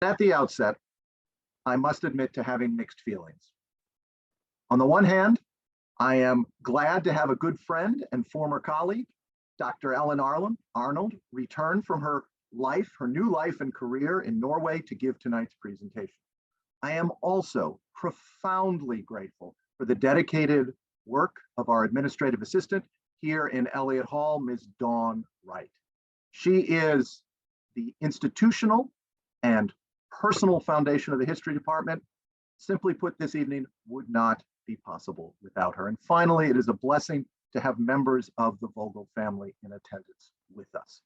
At the outset, I must admit to having mixed feelings. On the one hand, I am glad to have a good friend and former colleague, Dr. Ellen Arnold, return from her new life and career in Norway to give tonight's presentation. I am also profoundly grateful for the dedicated work of our administrative assistant here in Elliott Hall, Ms. Dawn Wright. She is the institutional and personal foundation of the history department. Simply put, this evening would not be possible without her. And finally, it is a blessing to have members of the Vogel family in attendance with us.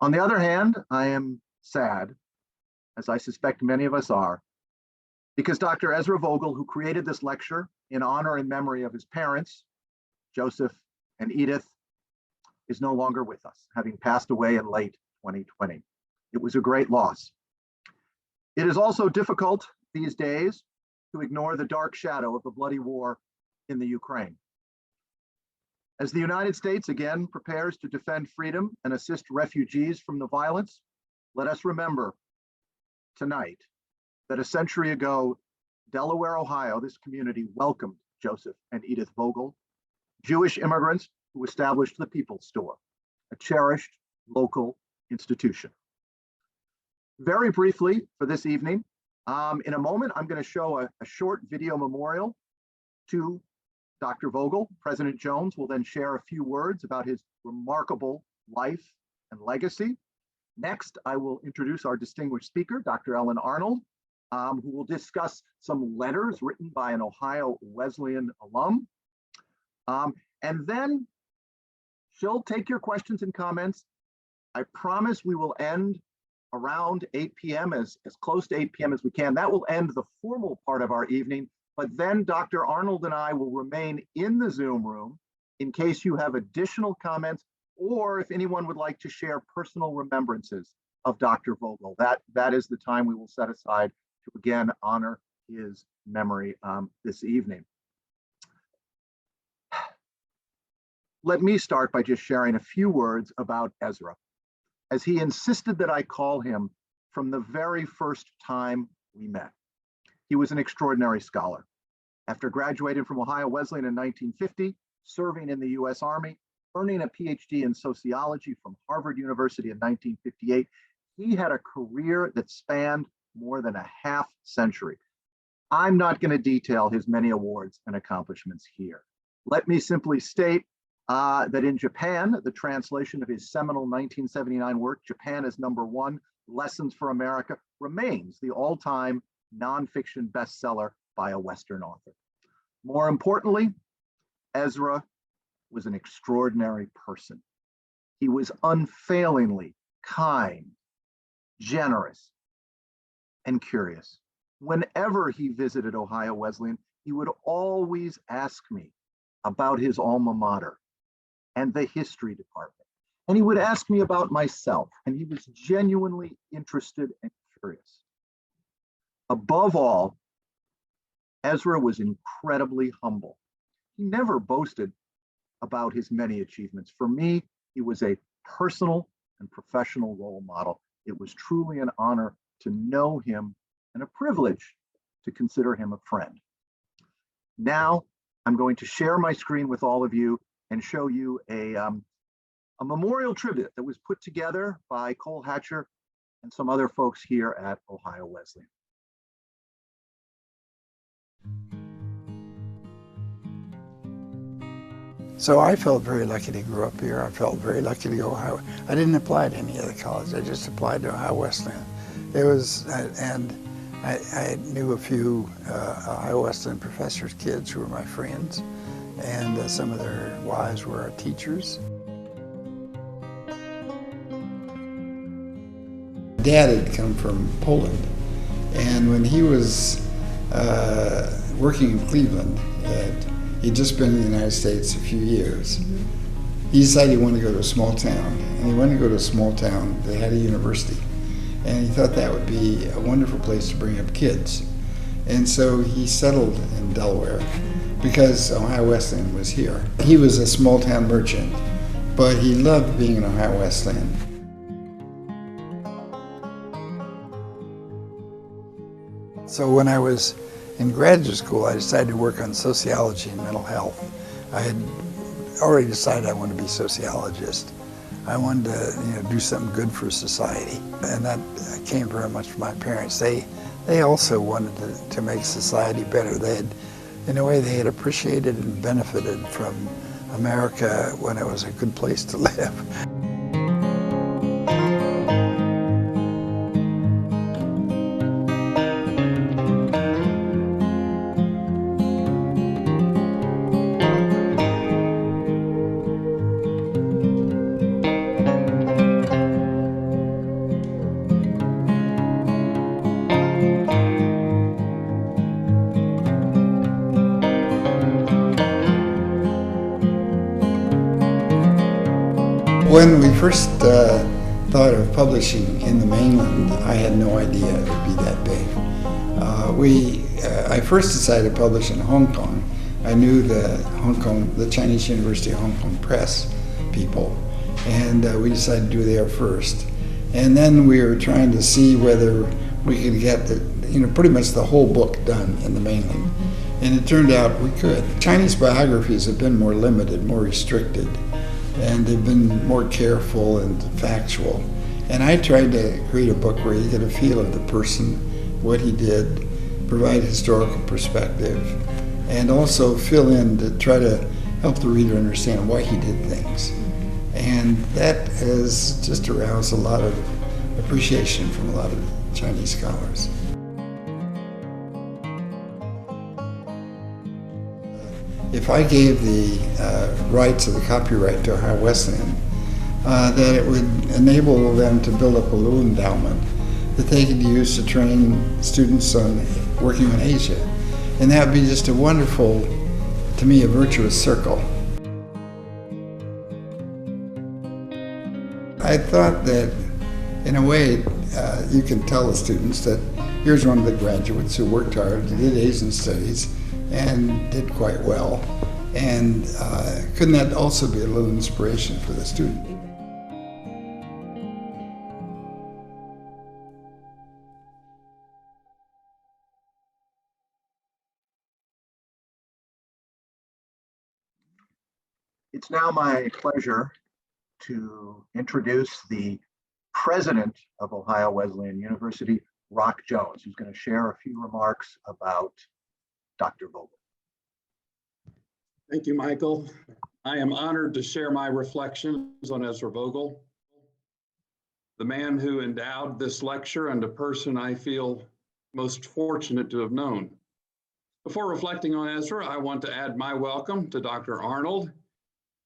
On the other hand, I am sad, as I suspect many of us are, because Dr. Ezra Vogel, who created this lecture in honor and memory of his parents, Joseph and Edith, is no longer with us, having passed away in late 2020. It was a great loss. It is also difficult these days to ignore the dark shadow of the bloody war in the Ukraine. As the United States again prepares to defend freedom and assist refugees from the violence, let us remember tonight that a century ago, Delaware, Ohio, this community welcomed Joseph and Edith Vogel, Jewish immigrants who established the People's Store, a cherished local institution. Very briefly for this evening, in a moment, I'm going to show a short video memorial to Dr. Vogel. President Jones will then share a few words about his remarkable life and legacy. Next, I will introduce our distinguished speaker, Dr. Ellen Arnold, who will discuss some letters written by an Ohio Wesleyan alum. And then she'll take your questions and comments. I promise we will end around 8 p.m., as close to 8 p.m. as we can. That will end the formal part of our evening, but then Dr. Arnold and I will remain in the Zoom room in case you have additional comments, or if anyone would like to share personal remembrances of Dr. Vogel. That is the time we will set aside to again honor his memory this evening. Let me start by just sharing a few words about Ezra, as he insisted that I call him from the very first time we met. He was an extraordinary scholar. After graduating from Ohio Wesleyan in 1950, serving in the US Army, earning a Ph.D. in sociology from Harvard University in 1958, he had a career that spanned more than a half century. I'm not going to detail his many awards and accomplishments here. Let me simply state that in Japan, the translation of his seminal 1979 work, Japan is Number One, Lessons for America, remains the all-time nonfiction bestseller by a Western author. More importantly, Ezra was an extraordinary person. He was unfailingly kind, generous, and curious. Whenever he visited Ohio Wesleyan, he would always ask me about his alma mater and the history department. And he would ask me about myself, and he was genuinely interested and curious. Above all, Ezra was incredibly humble. He never boasted about his many achievements. For me, he was a personal and professional role model. It was truly an honor to know him and a privilege to consider him a friend. Now, I'm going to share my screen with all of you and show you a memorial tribute that was put together by Cole Hatcher and some other folks here at Ohio Wesleyan. So I felt very lucky to grow up here. I felt very lucky to go to Ohio. I didn't apply to any other college. I just applied to Ohio Wesleyan. It was, and I knew a few Ohio Wesleyan professors' kids who were my friends, and some of their wives were our teachers. Dad had come from Poland, and when he was working in Cleveland, he'd just been in the United States a few years. He decided he wanted to go to a small town, and he wanted to go to a small town that had a university. And he thought that would be a wonderful place to bring up kids. And so he settled in Delaware because Ohio Wesleyan was here. He was a small town merchant, but he loved being an Ohio Wesleyan. So when I was in graduate school, I decided to work on sociology and mental health. I had already decided I wanted to be a sociologist. I wanted to, do something good for society, and that came very much from my parents. They also wanted to make society better. They had, in a way, they had appreciated and benefited from America when it was a good place to live. When we first thought of publishing in the mainland, I had no idea it would be that big. I first decided to publish in Hong Kong. I knew the Chinese University of Hong Kong press people, and we decided to do there first. And then we were trying to see whether we could get pretty much the whole book done in the mainland. And it turned out we could. Chinese biographies have been more limited, more restricted, and they've been more careful and factual. And I tried to create a book where you get a feel of the person, what he did, provide historical perspective, and also fill in to try to help the reader understand why he did things. And that has just aroused a lot of appreciation from a lot of Chinese scholars. If I gave the rights of the copyright to Ohio Wesleyan, that it would enable them to build up a little endowment that they could use to train students on working in Asia. And that would be just a wonderful, to me, a virtuous circle. I thought that, in a way, you can tell the students that here's one of the graduates who worked hard, did Asian studies, and did quite well. And couldn't that also be a little inspiration for the student? It's now my pleasure to introduce the president of Ohio Wesleyan University, Rock Jones, who's going to share a few remarks about Dr. Vogel. Thank you, Michael. I am honored to share my reflections on Ezra Vogel, the man who endowed this lecture and a person I feel most fortunate to have known. Before reflecting on Ezra, I want to add my welcome to Dr. Arnold.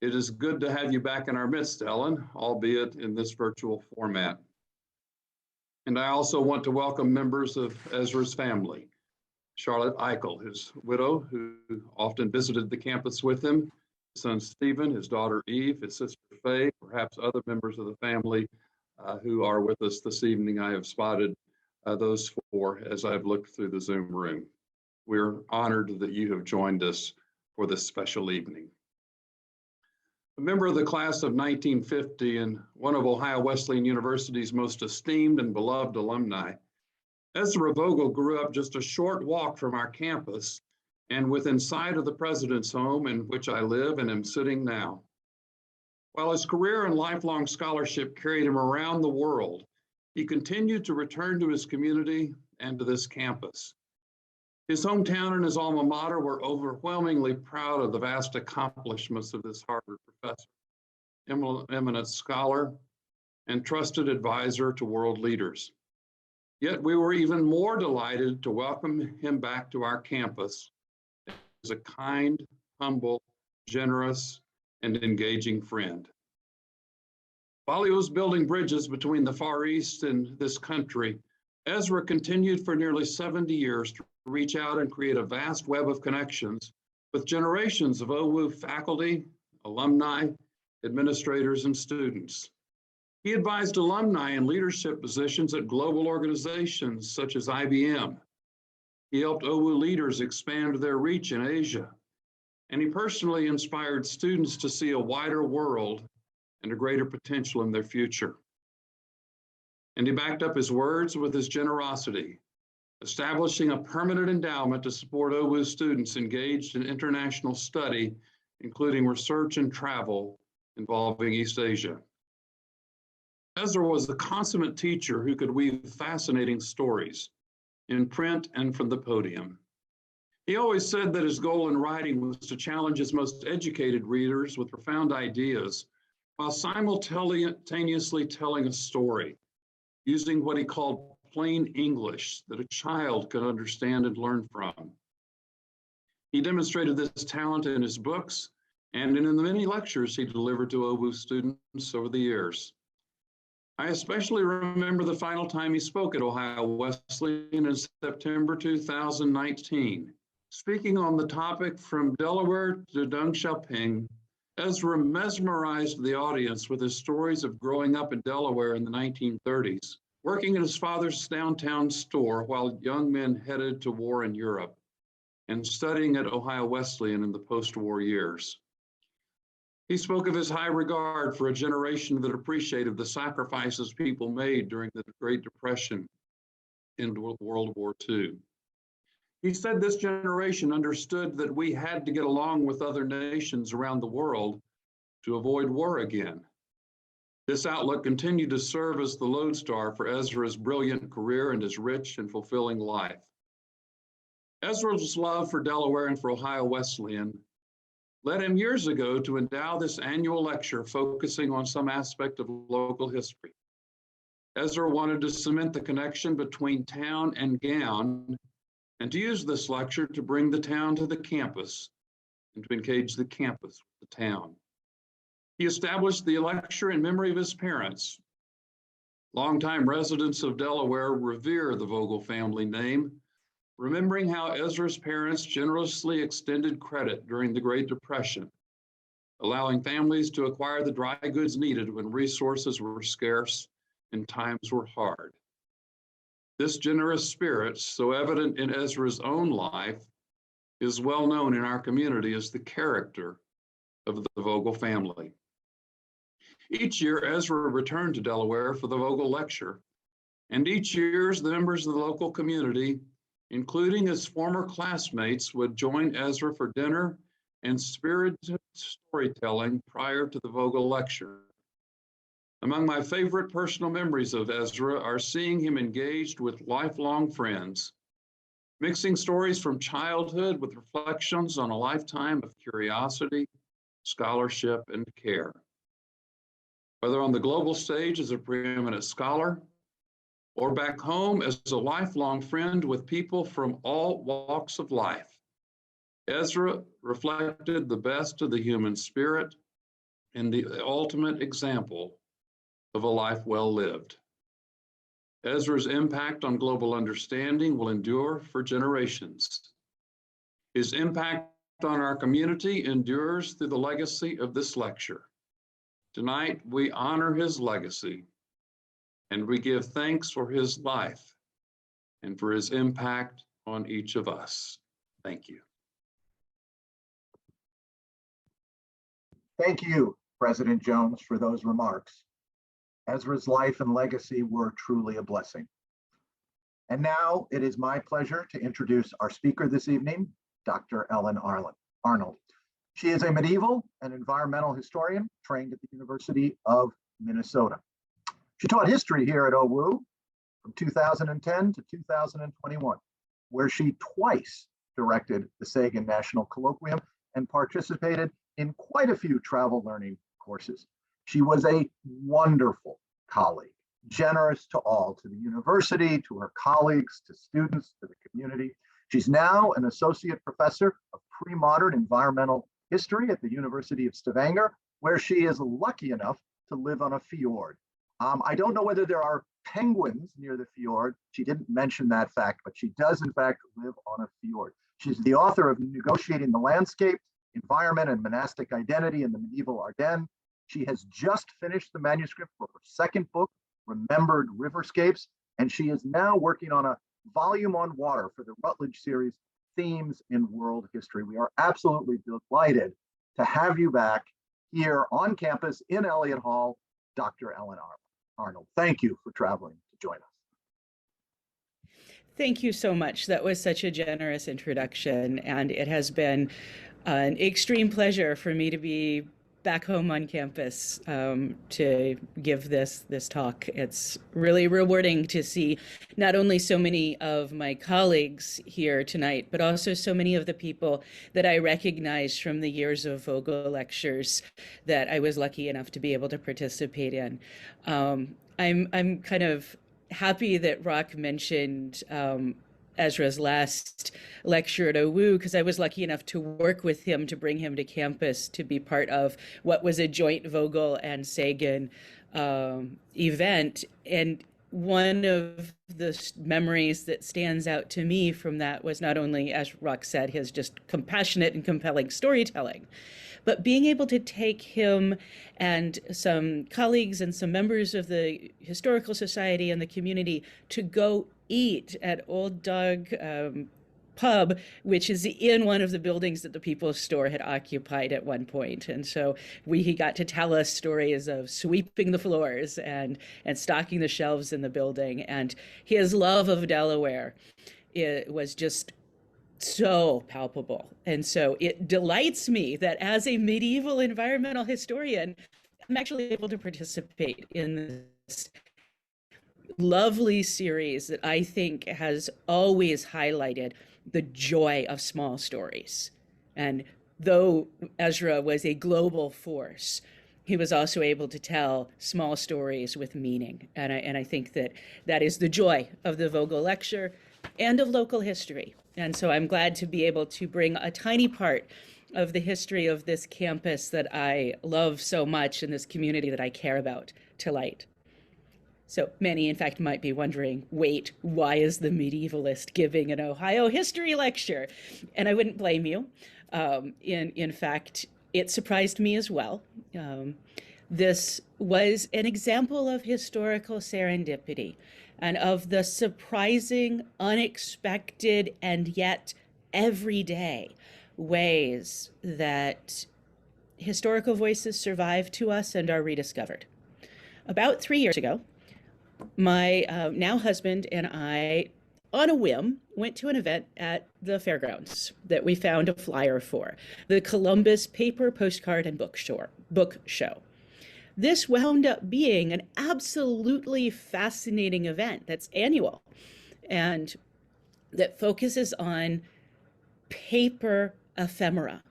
It is good to have you back in our midst, Ellen, albeit in this virtual format. And I also want to welcome members of Ezra's family. Charlotte Eichel, his widow, who often visited the campus with him, his son Stephen, his daughter Eve, his sister Faye, perhaps other members of the family who are with us this evening. I have spotted those four as I've looked through the Zoom room. We're honored that you have joined us for this special evening. A member of the class of 1950 and one of Ohio Wesleyan University's most esteemed and beloved alumni, Ezra Vogel grew up just a short walk from our campus and within sight of the president's home in which I live and am sitting now. While his career and lifelong scholarship carried him around the world, he continued to return to his community and to this campus. His hometown and his alma mater were overwhelmingly proud of the vast accomplishments of this Harvard professor, eminent scholar, and trusted advisor to world leaders. Yet we were even more delighted to welcome him back to our campus as a kind, humble, generous, and engaging friend. While he was building bridges between the Far East and this country, Ezra continued for nearly 70 years to reach out and create a vast web of connections with generations of OWU faculty, alumni, administrators, and students. He advised alumni in leadership positions at global organizations such as IBM. He helped OWU leaders expand their reach in Asia. And he personally inspired students to see a wider world and a greater potential in their future. And he backed up his words with his generosity. establishing a permanent endowment to support OWU students engaged in international study, including research and travel involving East Asia. Ezra was a consummate teacher who could weave fascinating stories in print and from the podium. He always said that his goal in writing was to challenge his most educated readers with profound ideas while simultaneously telling a story, using what he called plain English that a child could understand and learn from. He demonstrated this talent in his books and in the many lectures he delivered to OWU students over the years. I especially remember the final time he spoke at Ohio Wesleyan in September 2019. Speaking on the topic From Delaware to Deng Xiaoping, Ezra mesmerized the audience with his stories of growing up in Delaware in the 1930s, working at his father's downtown store while young men headed to war in Europe, and studying at Ohio Wesleyan in the post-war years. He spoke of his high regard for a generation that appreciated the sacrifices people made during the Great Depression in World War II. He said this generation understood that we had to get along with other nations around the world to avoid war again. This outlook continued to serve as the lodestar for Ezra's brilliant career and his rich and fulfilling life. Ezra's love for Delaware and for Ohio Wesleyan led him years ago to endow this annual lecture focusing on some aspect of local history. Ezra wanted to cement the connection between town and gown, and to use this lecture to bring the town to the campus and to engage the campus with the town. He established the lecture in memory of his parents. Longtime residents of Delaware revere the Vogel family name, remembering how Ezra's parents generously extended credit during the Great Depression, allowing families to acquire the dry goods needed when resources were scarce and times were hard. This generous spirit, so evident in Ezra's own life, is well known in our community as the character of the Vogel family. Each year, Ezra returned to Delaware for the Vogel Lecture, and each year, the members of the local community, including his former classmates, would join Ezra for dinner and spirited storytelling prior to the Vogel Lecture. Among my favorite personal memories of Ezra are seeing him engaged with lifelong friends, mixing stories from childhood with reflections on a lifetime of curiosity, scholarship, and care. Whether on the global stage as a preeminent scholar, or back home as a lifelong friend with people from all walks of life, Ezra reflected the best of the human spirit and the ultimate example of a life well lived. Ezra's impact on global understanding will endure for generations. His impact on our community endures through the legacy of this lecture. Tonight, we honor his legacy, and we give thanks for his life and for his impact on each of us. Thank you. Thank you, President Jones, for those remarks. Ezra's life and legacy were truly a blessing. And now it is my pleasure to introduce our speaker this evening, Dr. Ellen Arnold. She is a medieval and environmental historian trained at the University of Minnesota. She taught history here at OWU from 2010 to 2021, where she twice directed the Sagan National Colloquium and participated in quite a few travel learning courses. She was a wonderful colleague, generous to all, to the university, to her colleagues, to students, to the community. She's now an associate professor of Premodern Environmental History at the University of Stavanger, where she is lucky enough to live on a fjord. I don't know whether there are penguins near the fjord. She didn't mention that fact, but she does in fact live on a fjord. She's the author of Negotiating the Landscape, Environment and Monastic Identity in the Medieval Ardennes. She has just finished the manuscript for her second book, Remembered Riverscapes, and she is now working on a volume on water for the Routledge series, Themes in World History. We are absolutely delighted to have you back here on campus in Elliott Hall, Dr. Ellen Arnold. Thank you for traveling to join us. Thank you so much. That was such a generous introduction, and it has been an extreme pleasure for me to be back home on campus to give this talk. It's really rewarding to see not only so many of my colleagues here tonight, but also so many of the people that I recognize from the years of Vogel lectures that I was lucky enough to be able to participate in. I'm kind of happy that Rock mentioned Ezra's last lecture at OU, because I was lucky enough to work with him to bring him to campus to be part of what was a joint Vogel and Sagan event. And one of the memories that stands out to me from that was not only, as Rock said, his just compassionate and compelling storytelling, but being able to take him and some colleagues and some members of the Historical Society and the community to go eat at Old Dog Pub, which is in one of the buildings that the People's Store had occupied at one point. And so he got to tell us stories of sweeping the floors and stocking the shelves in the building. And his love of Delaware, it was just so palpable. And so it delights me that as a medieval environmental historian, I'm actually able to participate in this lovely series that I think has always highlighted the joy of small stories. And though Ezra was a global force, he was also able to tell small stories with meaning. And I think that is the joy of the Vogel Lecture and of local history. And so I'm glad to be able to bring a tiny part of the history of this campus that I love so much and this community that I care about to light. So many, in fact, might be wondering, wait, why is the medievalist giving an Ohio history lecture? And I wouldn't blame you. In fact, it surprised me as well. This was an example of historical serendipity and of the surprising, unexpected, and yet everyday ways that historical voices survive to us and are rediscovered. About 3 years ago, my now husband and I, on a whim, went to an event at the fairgrounds that we found a flyer for, the Columbus Paper, Postcard, and Book Show. This wound up being an absolutely fascinating event that's annual and that focuses on paper ephemera,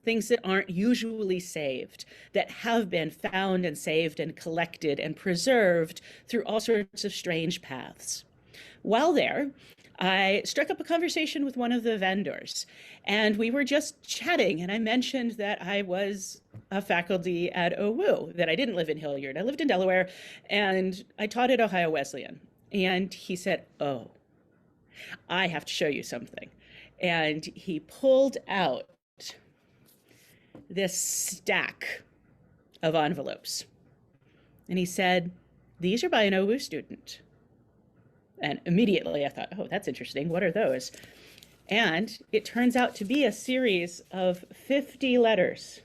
things that aren't usually saved, that have been found and saved and collected and preserved through all sorts of strange paths. While there, I struck up a conversation with one of the vendors, and we were just chatting, and I mentioned that I was a faculty at OU, that I didn't live in Hilliard. I lived in Delaware, and I taught at Ohio Wesleyan. And he said, "Oh, I have to show you something." And he pulled out this stack of envelopes. And he said, "These are by an OU student." And immediately I thought, oh, that's interesting. What are those? And it turns out to be a series of 50 letters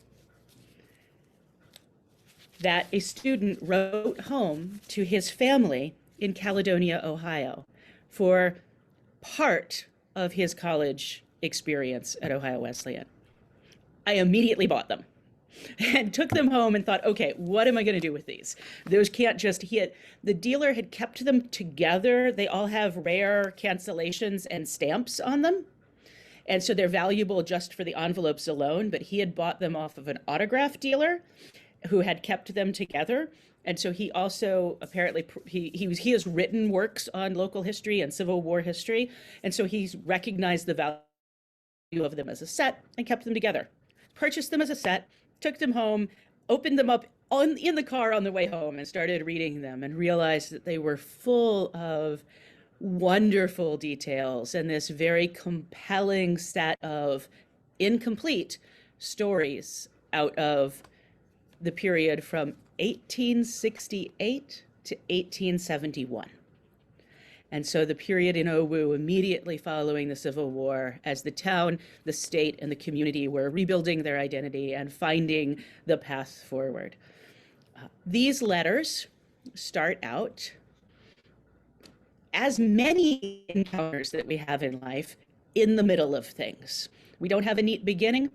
that a student wrote home to his family in Caledonia, Ohio, for part of his college experience at Ohio Wesleyan. I immediately bought them and took them home and thought, okay, what am I going to do with these? Those can't just hit. The dealer had kept them together. They all have rare cancellations and stamps on them. And so they're valuable just for the envelopes alone, but he had bought them off of an autograph dealer who had kept them together. And so he also apparently, he has written works on local history and Civil War history. And so he's recognized the value of them as a set and kept them together. Purchased them as a set, took them home, opened them up in the car on the way home and started reading them and realized that they were full of wonderful details and this very compelling set of incomplete stories out of the period from 1868 to 1871. And so the period in OU immediately following the Civil War, as the town, the state, and the community were rebuilding their identity and finding the path forward. These letters start out as many encounters that we have in life, in the middle of things. We don't have a neat beginning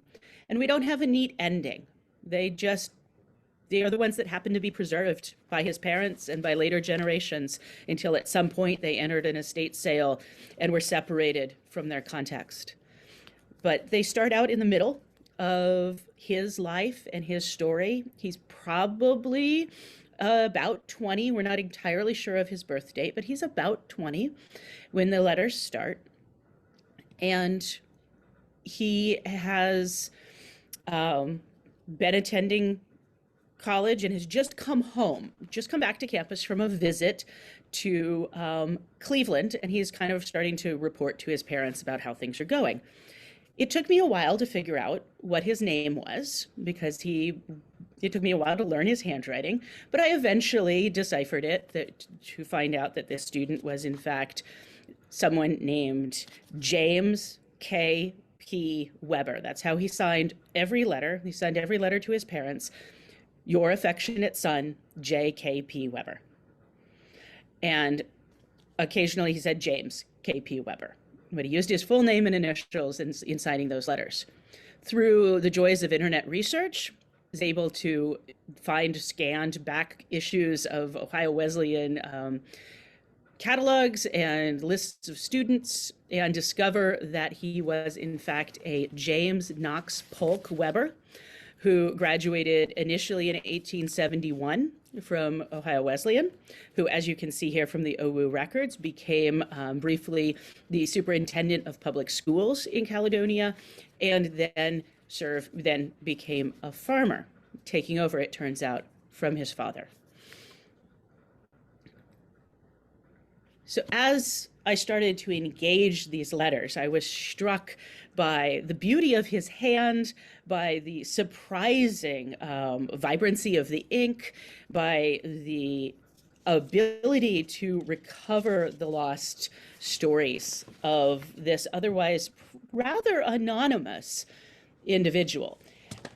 and we don't have a neat ending. They are the ones that happen to be preserved by his parents and by later generations until at some point they entered an estate sale and were separated from their context. But they start out in the middle of his life and his story. He's probably about 20. We're not entirely sure of his birth date, but he's about 20 when the letters start. And he has been attending college and has just come back to campus from a visit to Cleveland, and he's kind of starting to report to his parents about how things are going. It took me a while to figure out what his name was because it took me a while to learn his handwriting, but I eventually deciphered it to find out that this student was in fact someone named James K.P. Weber. That's how he signed every letter. He signed every letter to his parents. Your affectionate son, J.K.P. Weber. And occasionally he said James K.P. Weber, but he used his full name and initials in signing those letters. Through the joys of internet research, I was able to find scanned back issues of Ohio Wesleyan catalogs and lists of students and discover that he was in fact a James Knox Polk Weber, who graduated initially in 1871 from Ohio Wesleyan, who, as you can see here from the OWU records, became briefly the superintendent of public schools in Caledonia, and then became a farmer, taking over, it turns out, from his father. So as I started to engage these letters, I was struck by the beauty of his hand, by the surprising vibrancy of the ink, by the ability to recover the lost stories of this otherwise rather anonymous individual.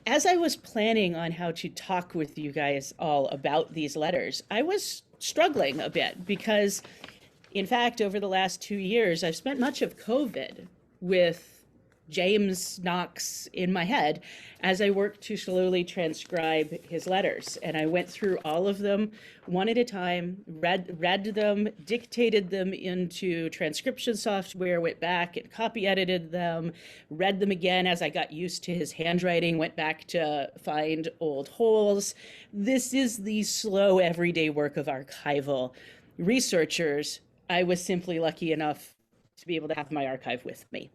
As I was planning on how to talk with you guys all about these letters, I was struggling a bit because, in fact, over the last 2 years, I've spent much of COVID with James Knox in my head as I worked to slowly transcribe his letters. And I went through all of them one at a time, read them, dictated them into transcription software, went back and copy edited them, read them again as I got used to his handwriting, went back to find old holes. This is the slow everyday work of archival researchers. I was simply lucky enough to be able to have my archive with me,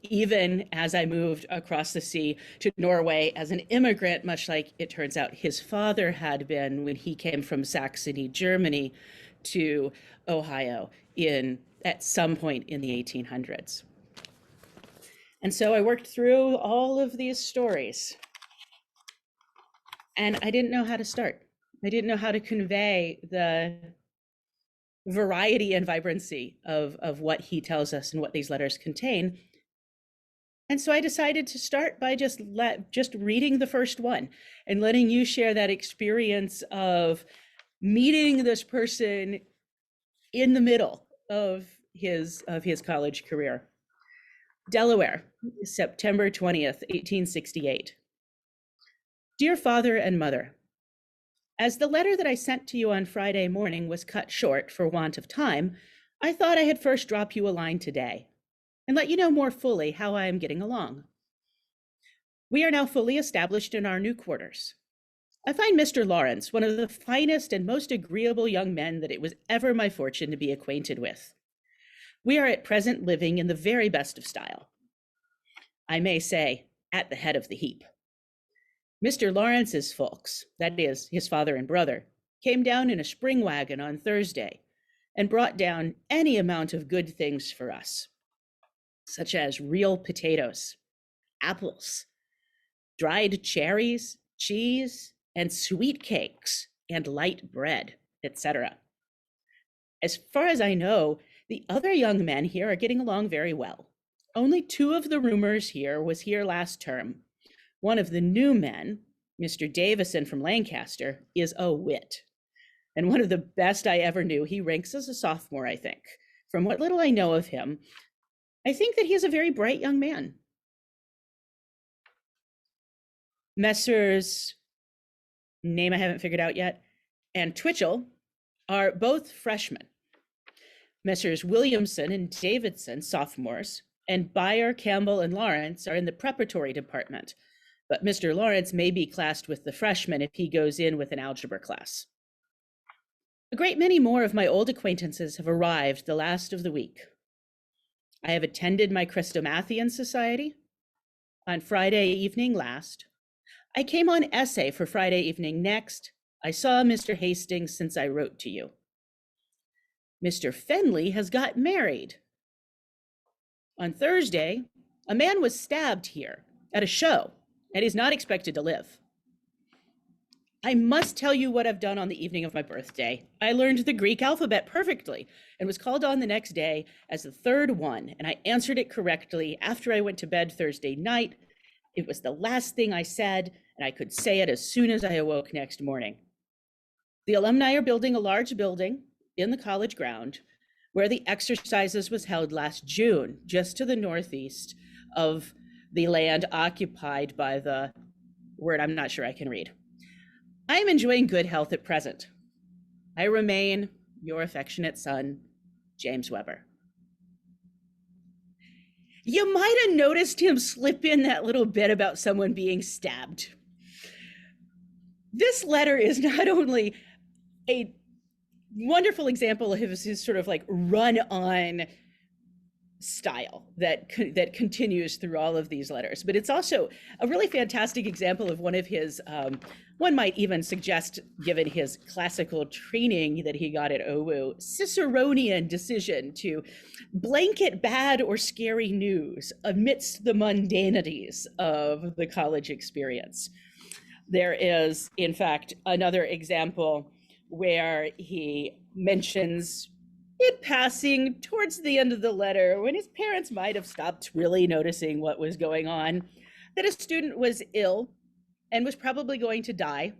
even as I moved across the sea to Norway as an immigrant, much like it turns out his father had been when he came from Saxony, Germany to Ohio at some point in the 1800s. And so I worked through all of these stories, and I didn't know how to start. I didn't know how to convey the variety and vibrancy of what he tells us and what these letters contain. And so I decided to start by just reading the first one and letting you share that experience of meeting this person in the middle of his college career. Delaware, September 20th, 1868. Dear Father and Mother, as the letter that I sent to you on Friday morning was cut short for want of time, I thought I had first drop you a line today and let you know more fully how I am getting along. We are now fully established in our new quarters. I find Mr. Lawrence one of the finest and most agreeable young men that it was ever my fortune to be acquainted with. We are at present living in the very best of style. I may say, at the head of the heap. Mr. Lawrence's folks, that is, his father and brother, came down in a spring wagon on Thursday and brought down any amount of good things for us, such as real potatoes, apples, dried cherries, cheese, and sweet cakes, and light bread, etc. As far as I know, the other young men here are getting along very well. Only 2 of the roomers here was here last term. One of the new men, Mr. Davison from Lancaster, is a wit, and one of the best I ever knew. He ranks as a sophomore, I think. from what little I know of him, I think that he is a very bright young man. Messrs. Name I haven't figured out yet, and Twitchell are both freshmen. Messrs. Williamson and Davidson, sophomores, and Beyer, Campbell, and Lawrence are in the preparatory department, but Mr. Lawrence may be classed with the freshmen if he goes in with an algebra class. A great many more of my old acquaintances have arrived the last of the week. I have attended my Chrestomathian Society. On Friday evening last, I came on essay for Friday evening next. I saw Mr. Hastings since I wrote to you. Mr. Fenley has got married. On Thursday, a man was stabbed here at a show, and he's not expected to live. I must tell you what I've done on the evening of my birthday. I learned the Greek alphabet perfectly and was called on the next day as the third one, and I answered it correctly after I went to bed Thursday night. It was the last thing I said, and I could say it as soon as I awoke next morning. The alumni are building a large building in the college ground where the exercises was held last June, just to the northeast of the land occupied by the word I'm not sure I can read. I am enjoying good health at present. I remain your affectionate son, James Weber. You might have noticed him slip in that little bit about someone being stabbed. This letter is not only a wonderful example of his sort of like run-on style that continues through all of these letters, but it's also a really fantastic example of one of his, one might even suggest, given his classical training that he got at OWU, Ciceronian decision to blanket bad or scary news amidst the mundanities of the college experience. There is, in fact, another example where he mentions in passing towards the end of the letter, when his parents might have stopped really noticing what was going on, that a student was ill and was probably going to die.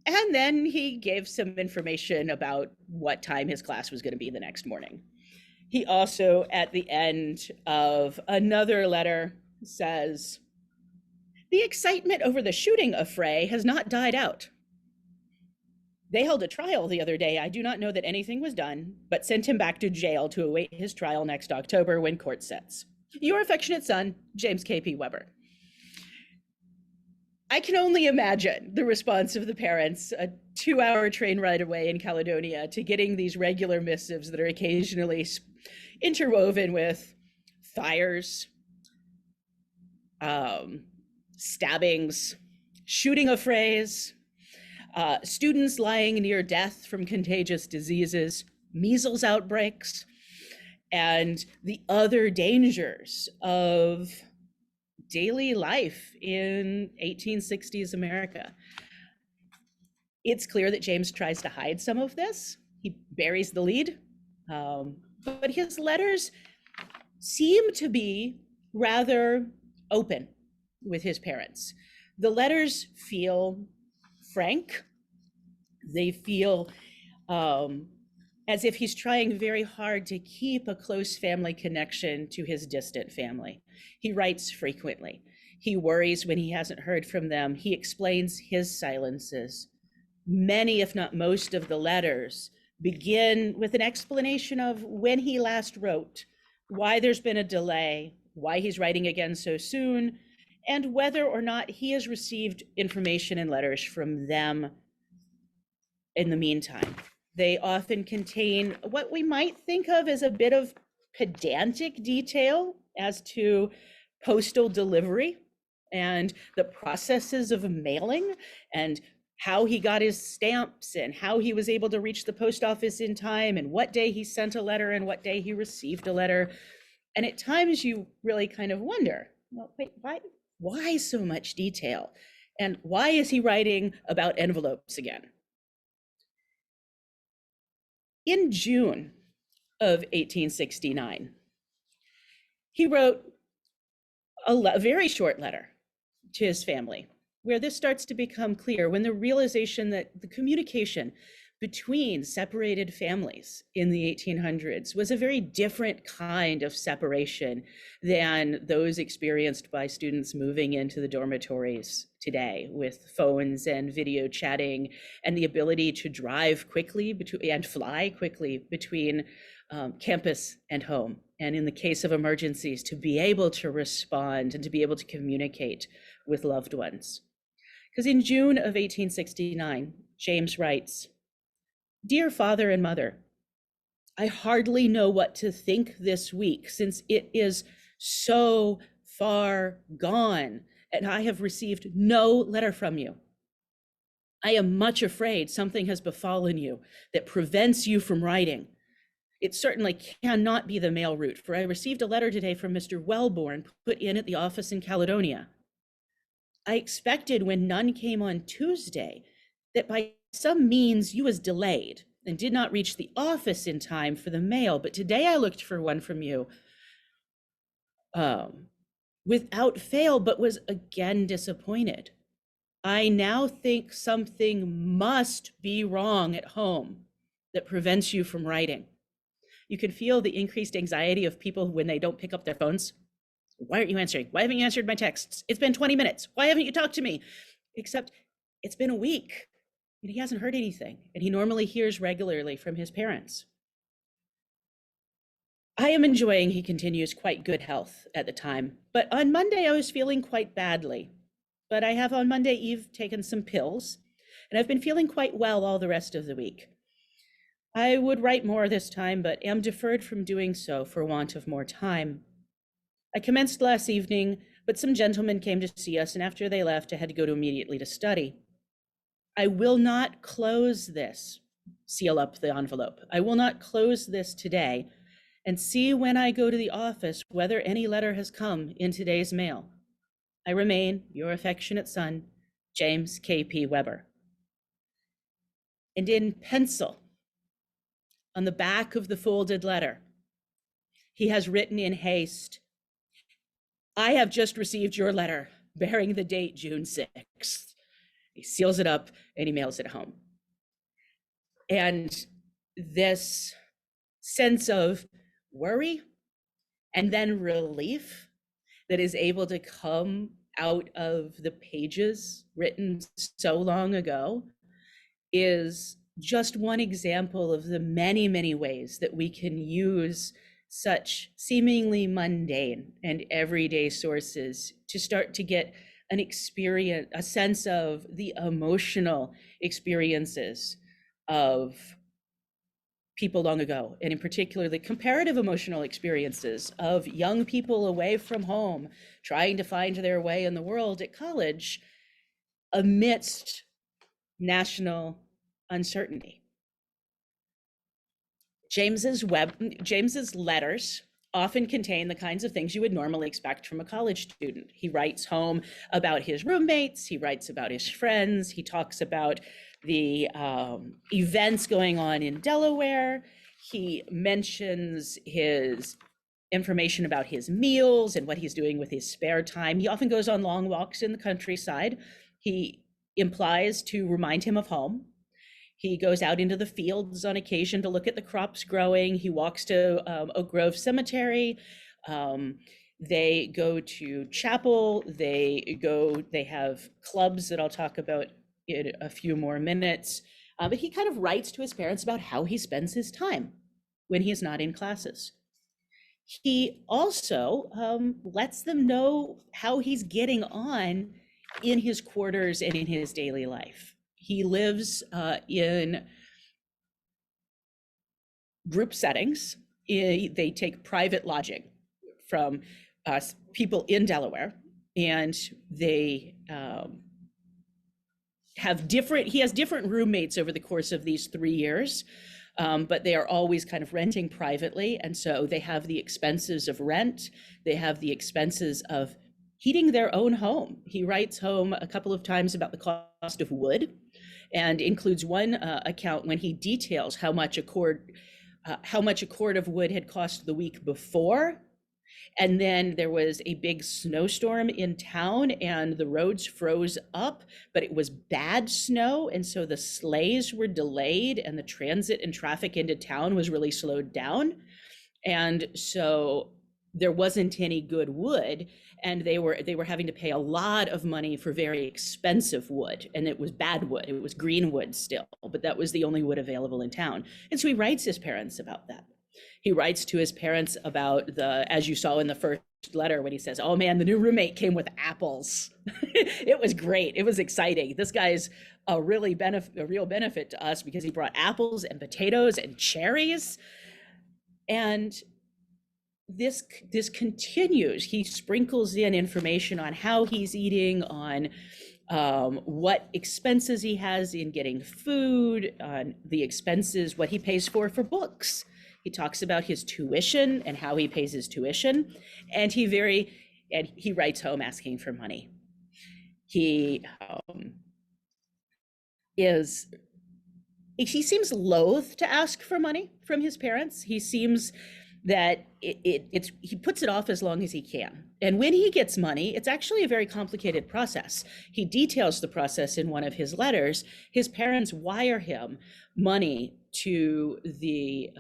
And then he gave some information about what time his class was going to be the next morning. He also, at the end of another letter, says, "The excitement over the shooting affray has not died out. They held a trial the other day. I do not know that anything was done, but sent him back to jail to await his trial next October when court sets. Your affectionate son, James K.P. Weber." I can only imagine the response of the parents, a 2-hour train ride away in Caledonia, to getting these regular missives that are occasionally interwoven with fires, stabbings, shooting affrays, students lying near death from contagious diseases, measles outbreaks, and the other dangers of daily life in 1860s America. It's clear that James tries to hide some of this. He buries the lead, but his letters seem to be rather open with his parents. The letters feel frank. They feel as if he's trying very hard to keep a close family connection to his distant family. He writes frequently. He worries when he hasn't heard from them. He explains his silences. Many, if not most, of the letters begin with an explanation of when he last wrote, why there's been a delay, why he's writing again so soon, and whether or not he has received information and letters from them in the meantime. They often contain what we might think of as a bit of pedantic detail as to postal delivery and the processes of mailing and how he got his stamps and how he was able to reach the post office in time and what day he sent a letter and what day he received a letter. And at times you really kind of wonder, well, wait, why so much detail? And why is he writing about envelopes again? In June of 1869, he wrote a very short letter to his family, where this starts to become clear when the realization that the communication between separated families in the 1800s was a very different kind of separation than those experienced by students moving into the dormitories today, with phones and video chatting and the ability to drive quickly and fly quickly between campus and home. And in the case of emergencies, to be able to respond and to be able to communicate with loved ones. Because in June of 1869, James writes, "Dear father and mother, I hardly know what to think this week, since it is so far gone, and I have received no letter from you. I am much afraid something has befallen you that prevents you from writing. It certainly cannot be the mail route, for I received a letter today from Mr. Wellborn, put in at the office in Caledonia. I expected, when none came on Tuesday, that by some means you was delayed and did not reach the office in time for the mail, but today I looked for one from you without fail, but was again disappointed. I now think something must be wrong at home that prevents you from writing." You can feel the increased anxiety of people when they don't pick up their phones. Why aren't you answering? Why haven't you answered my texts? It's been 20 minutes. Why haven't you talked to me? Except it's been a week and he hasn't heard anything, and he normally hears regularly from his parents. "I am enjoying," he continues, "quite good health at the time, but on Monday I was feeling quite badly. But I have on Monday Eve taken some pills, and I've been feeling quite well all the rest of the week. I would write more this time, but am deferred from doing so for want of more time. I commenced last evening, but some gentlemen came to see us, and after they left, I had to go immediately to study. I will not close this," seal up the envelope, "I will not close this today, and see when I go to the office whether any letter has come in today's mail. I remain your affectionate son, James K.P. Weber." And in pencil, on the back of the folded letter, he has written in haste, "I have just received your letter bearing the date June 6th. He seals it up and he mails it home. And this sense of worry and then relief that is able to come out of the pages written so long ago is just one example of the many, many ways that we can use such seemingly mundane and everyday sources to start to get an experience, a sense of the emotional experiences of people long ago, and in particular, the comparative emotional experiences of young people away from home, trying to find their way in the world at college amidst national uncertainty. James's letters often contain the kinds of things you would normally expect from a college student. He writes home about his roommates, he writes about his friends, he talks about the events going on in Delaware, he mentions his information about his meals and what he's doing with his spare time. He often goes on long walks in the countryside. He implies to remind him of home. He goes out into the fields on occasion to look at the crops growing. He walks to Oak Grove Cemetery. They go to chapel. They have clubs that I'll talk about in a few more minutes. But he kind of writes to his parents about how he spends his time when he is not in classes. He also lets them know how he's getting on in his quarters and in his daily life. He lives in group settings. They take private lodging from people in Delaware, and they he has different roommates over the course of these 3 years, but they are always kind of renting privately. And so they have the expenses of rent. They have the expenses of heating their own home. He writes home a couple of times about the cost of wood, and includes one account when he details how much a cord of wood had cost the week before, And then there was a big snowstorm in town and the roads froze up, but it was bad snow. And so the sleighs were delayed and the transit and traffic into town was really slowed down. And so there wasn't any good wood, and they were having to pay a lot of money for very expensive wood, and it was bad wood. It was green wood still, but that was the only wood available in town. And so he writes his parents about that. He writes to his parents about as you saw in the first letter, when he says, "Oh man, the new roommate came with apples." It was great. It was exciting. This guy's a real benefit to us because he brought apples and potatoes and cherries. And this continues. He sprinkles in information on how he's eating, on what expenses he has in getting food, on the expenses, what he pays for books. He talks about his tuition and how he pays his tuition, and he writes home asking for money. He seems loath to ask for money from his parents. He seems that he puts it off as long as he can. And when he gets money, it's actually a very complicated process. He details the process in one of his letters. His parents wire him money to the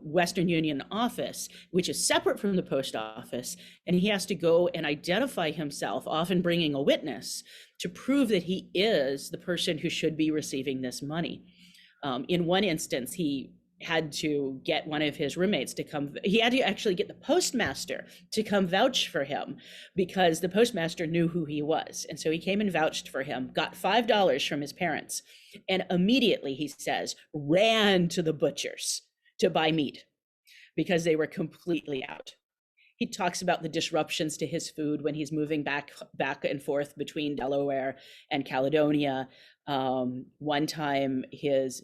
Western Union office, which is separate from the post office, and he has to go and identify himself, often bringing a witness, to prove that he is the person who should be receiving this money. In one instance, he had to get one of his roommates to come. He had to actually get the postmaster to come vouch for him because the postmaster knew who he was. And so he came and vouched for him, got $5 from his parents, and immediately, he says, ran to the butcher's to buy meat because they were completely out. He talks about the disruptions to his food when he's moving back and forth between Delaware and Caledonia. One time his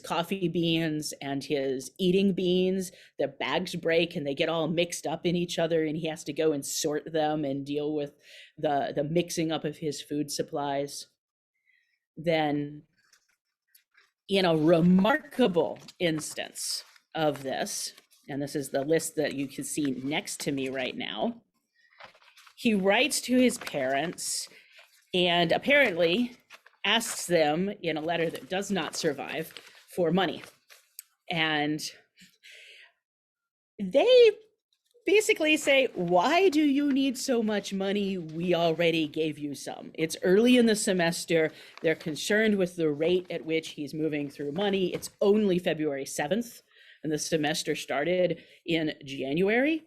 coffee beans and his eating beans, their bags break and they get all mixed up in each other, and he has to go and sort them and deal with the mixing up of his food supplies. Then, in a remarkable instance of this, and this is the list that you can see next to me right now, he writes to his parents and apparently asks them in a letter that does not survive for money. And they basically say, "Why do you need so much money? We already gave you some." It's early in the semester. They're concerned with the rate at which he's moving through money. It's only February 7th, and the semester started in January.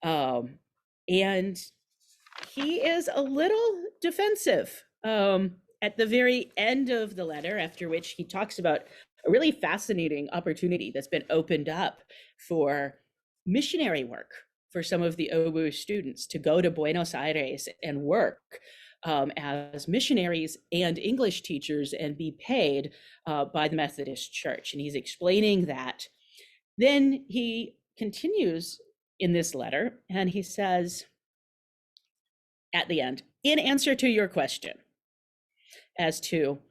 And he is a little defensive at the very end of the letter, after which he talks about a really fascinating opportunity that's been opened up for missionary work for some of the OWU students to go to Buenos Aires and work as missionaries and English teachers and be paid by the Methodist Church. And he's explaining that. Then he continues in this letter and he says at the end, "In answer to your question as to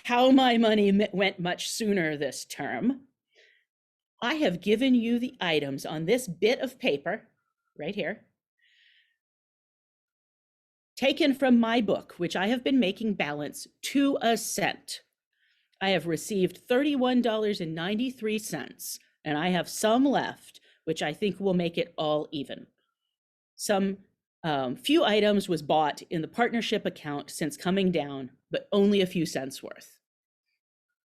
how my money went much sooner this term, I have given you the items on this bit of paper right here, taken from my book, which I have been making balance to a cent. I have received $31.93, and I have some left, which I think will make it all even. Some few items was bought in the partnership account since coming down, but only a few cents worth.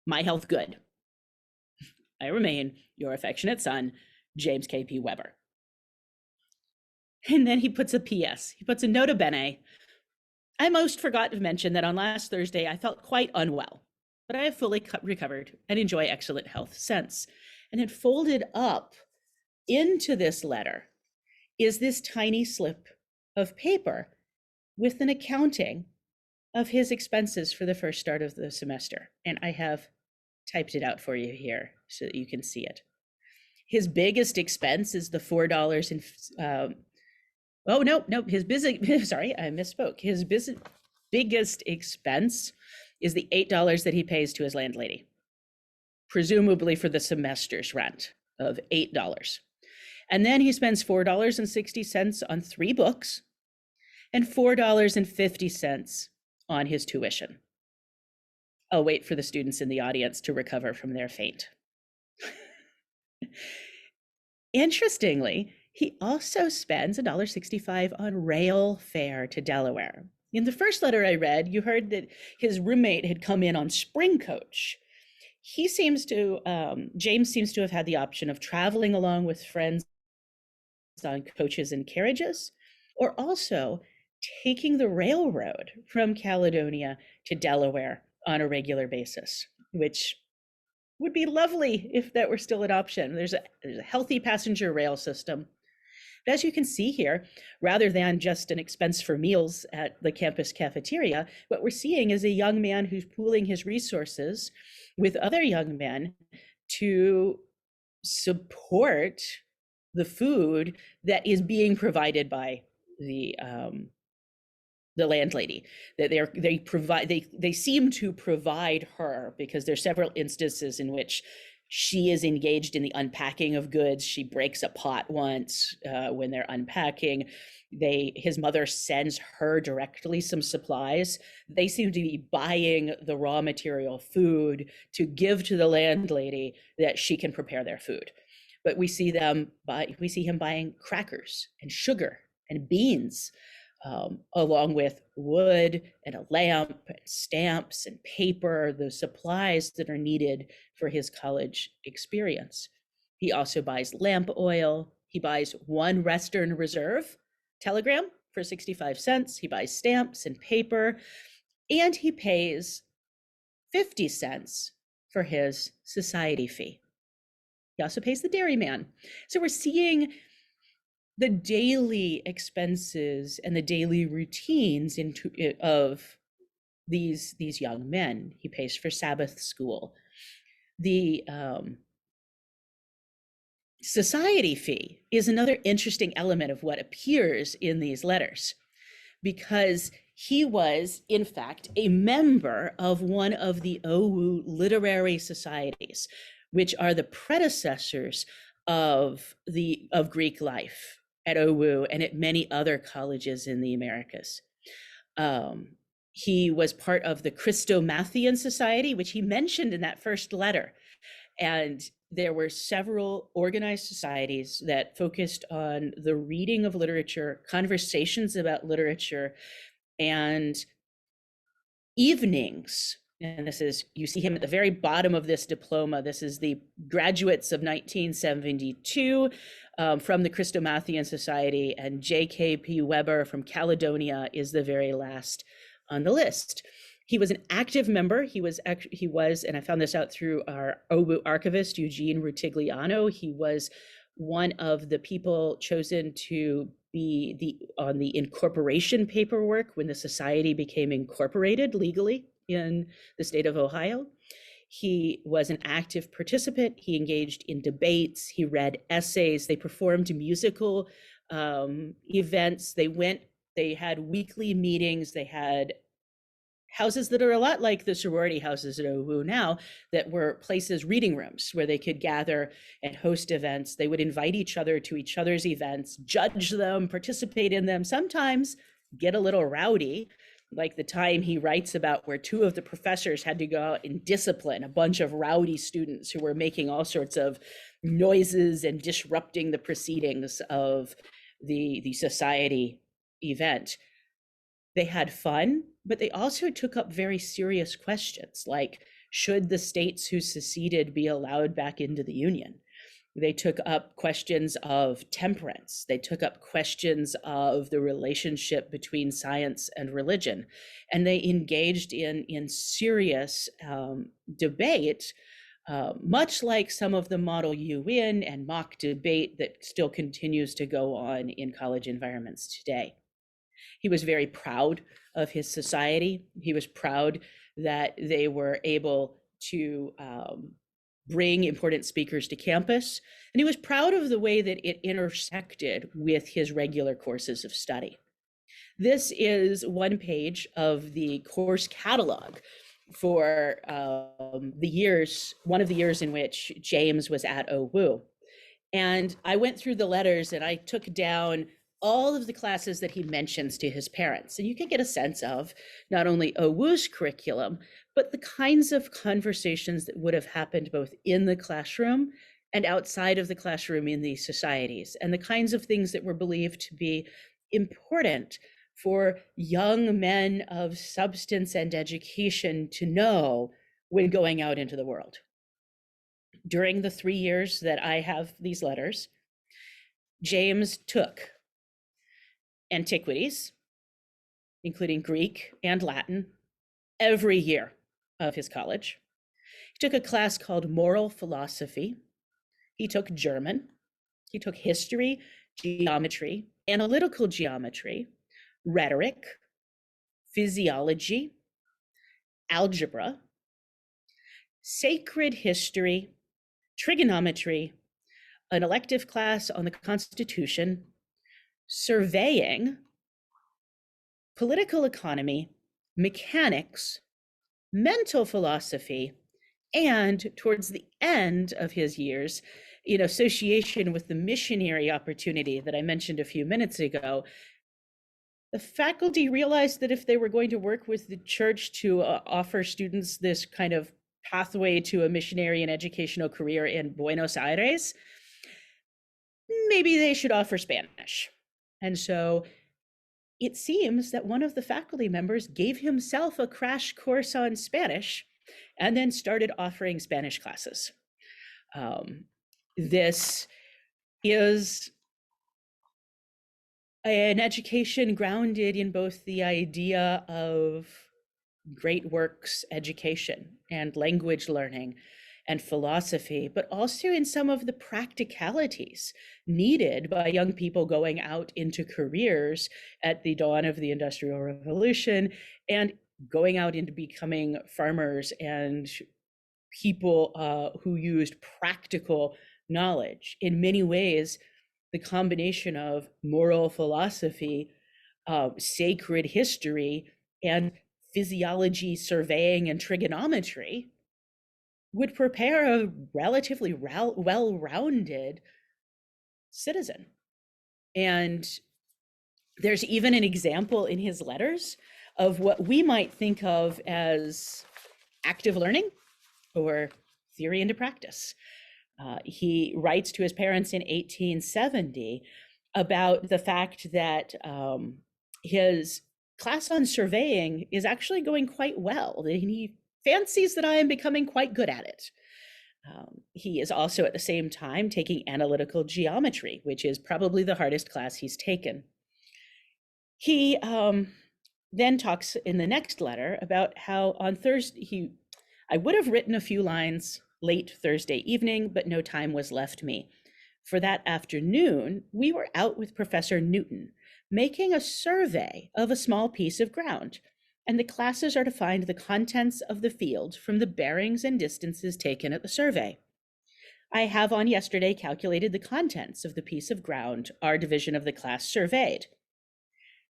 My health good. I remain your affectionate son, James K.P. Weber." And then he puts a PS. He puts a nota bene. "I most forgot to mention that on last Thursday, I felt quite unwell, but I have fully recovered and enjoy excellent health since." And then folded up into this letter is this tiny slip of paper with an accounting of his expenses for the first start of the semester. And I have typed it out for you here so that you can see it. His biggest expense is the $4 and sorry, I misspoke. His biggest expense is the $8 that he pays to his landlady, presumably for the semester's rent of $8. And then he spends $4.60 on 3 books and $4.50 on his tuition. I'll wait for the students in the audience to recover from their faint. Interestingly, he also spends $1.65 on rail fare to Delaware. In the first letter I read, you heard that his roommate had come in on spring coach. He seems to, James seems to have had the option of traveling along with friends on coaches and carriages, or also taking the railroad from Caledonia to Delaware on a regular basis, which would be lovely if that were still an option. There's a healthy passenger rail system. But as you can see here, rather than just an expense for meals at the campus cafeteria, what we're seeing is a young man who's pooling his resources with other young men to support the food that is being provided by the landlady. That they seem to provide her, because there's several instances in which she is engaged in the unpacking of goods. She breaks a pot once when they're unpacking. His mother sends her directly some supplies. They seem to be buying the raw material food to give to the landlady that she can prepare their food. But we see him buying crackers and sugar and beans, along with wood and a lamp and stamps and paper, the supplies that are needed for his college experience. He also buys lamp oil. He buys one Western Reserve telegram for 65 cents. He buys stamps and paper, and he pays 50 cents for his society fee. He also pays the dairyman. So we're seeing the daily expenses and the daily routines of these young men. He pays for Sabbath school. The society fee is another interesting element of what appears in these letters, because he was, in fact, a member of one of the OWU literary societies, which are the predecessors of Greek life at OWU and at many other colleges in the Americas. He was part of the Christomathian Society, which he mentioned in that first letter. And there were several organized societies that focused on the reading of literature, conversations about literature, and evenings. And this is, you see him at the very bottom of this diploma. This is the graduates of 1972 from the Christomathian Society, and J.K.P. Weber from Caledonia is the very last on the list. He was an active member. He was, and I found this out through our OWU archivist, Eugene Rutigliano. He was one of the people chosen to be on the incorporation paperwork when the society became incorporated legally in the state of Ohio. He was an active participant. He engaged in debates. He read essays. They performed musical events. They had weekly meetings. They had houses that are a lot like the sorority houses at OWU now, that were places, reading rooms, where they could gather and host events. They would invite each other to each other's events, judge them, participate in them, sometimes get a little rowdy, like the time he writes about where 2 of the professors had to go out and discipline a bunch of rowdy students who were making all sorts of noises and disrupting the proceedings of the society event. They had fun, but they also took up very serious questions, like, should the states who seceded be allowed back into the Union? They took up questions of temperance. They took up questions of the relationship between science and religion. And they engaged in serious debate, much like some of the Model UN and mock debate that still continues to go on in college environments today. He was very proud of his society. He was proud that they were able to bring important speakers to campus. And he was proud of the way that it intersected with his regular courses of study. This is one page of the course catalog for one of the years in which James was at OWU. And I went through the letters and I took down all of the classes that he mentions to his parents. And you can get a sense of not only OWU's curriculum, but the kinds of conversations that would have happened both in the classroom and outside of the classroom in these societies, and the kinds of things that were believed to be important for young men of substance and education to know when going out into the world. During the 3 years that I have these letters, James took antiquities, including Greek and Latin, every year of his college. He took a class called moral philosophy. He took German. He took history, geometry, analytical geometry, rhetoric, physiology, algebra, sacred history, trigonometry, an elective class on the Constitution, surveying, political economy, mechanics, mental philosophy, and towards the end of his years, in association with the missionary opportunity that I mentioned a few minutes ago, the faculty realized that if they were going to work with the church to offer students this kind of pathway to a missionary and educational career in Buenos Aires, maybe they should offer Spanish. And so it seems that one of the faculty members gave himself a crash course on Spanish and then started offering Spanish classes. This is an education grounded in both the idea of great works education and language learning and philosophy, but also in some of the practicalities needed by young people going out into careers at the dawn of the Industrial Revolution and going out into becoming farmers and people who used practical knowledge. In many ways, the combination of moral philosophy, sacred history, and physiology, surveying, and trigonometry would prepare a relatively well-rounded citizen. And there's even an example in his letters of what we might think of as active learning or theory into practice. He writes to his parents in 1870 about the fact that his class on surveying is actually going quite well. He fancies that I am becoming quite good at it. He is also at the same time taking analytical geometry, which is probably the hardest class he's taken. He then talks in the next letter about how on Thursday, I would have written a few lines late Thursday evening, but no time was left me. For that afternoon, we were out with Professor Newton, making a survey of a small piece of ground, and the classes are to find the contents of the field from the bearings and distances taken at the survey. I have on yesterday calculated the contents of the piece of ground our division of the class surveyed.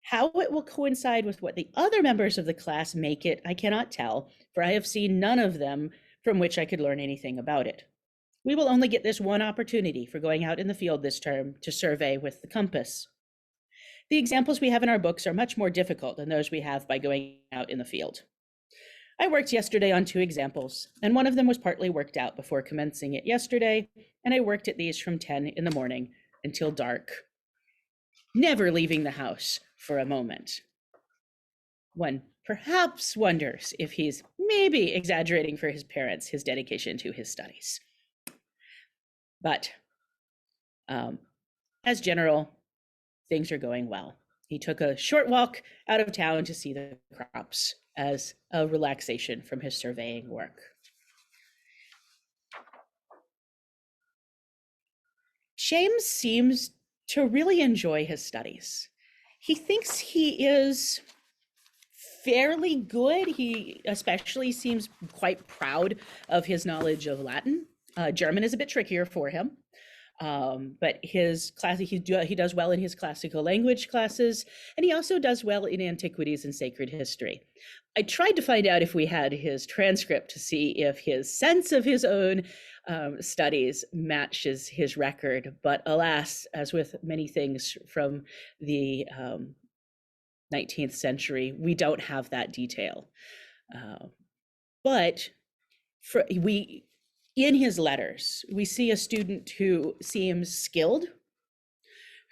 How it will coincide with what the other members of the class make it, I cannot tell, for I have seen none of them from which I could learn anything about it. We will only get this one opportunity for going out in the field this term to survey with the compass. The examples we have in our books are much more difficult than those we have by going out in the field. I worked yesterday on 2 examples, and one of them was partly worked out before commencing it yesterday, and I worked at these from 10 in the morning until dark, never leaving the house for a moment. One perhaps wonders if he's maybe exaggerating for his parents his dedication to his studies. But as general, things are going well. He took a short walk out of town to see the crops as a relaxation from his surveying work. James seems to really enjoy his studies. He thinks he is fairly good. He especially seems quite proud of his knowledge of Latin. German is a bit trickier for him. But his class, he does well in his classical language classes, and he also does well in antiquities and sacred history. I tried to find out if we had his transcript to see if his sense of his own studies matches his record, but alas, as with many things from the 19th century, we don't have that detail. But in his letters, we see a student who seems skilled,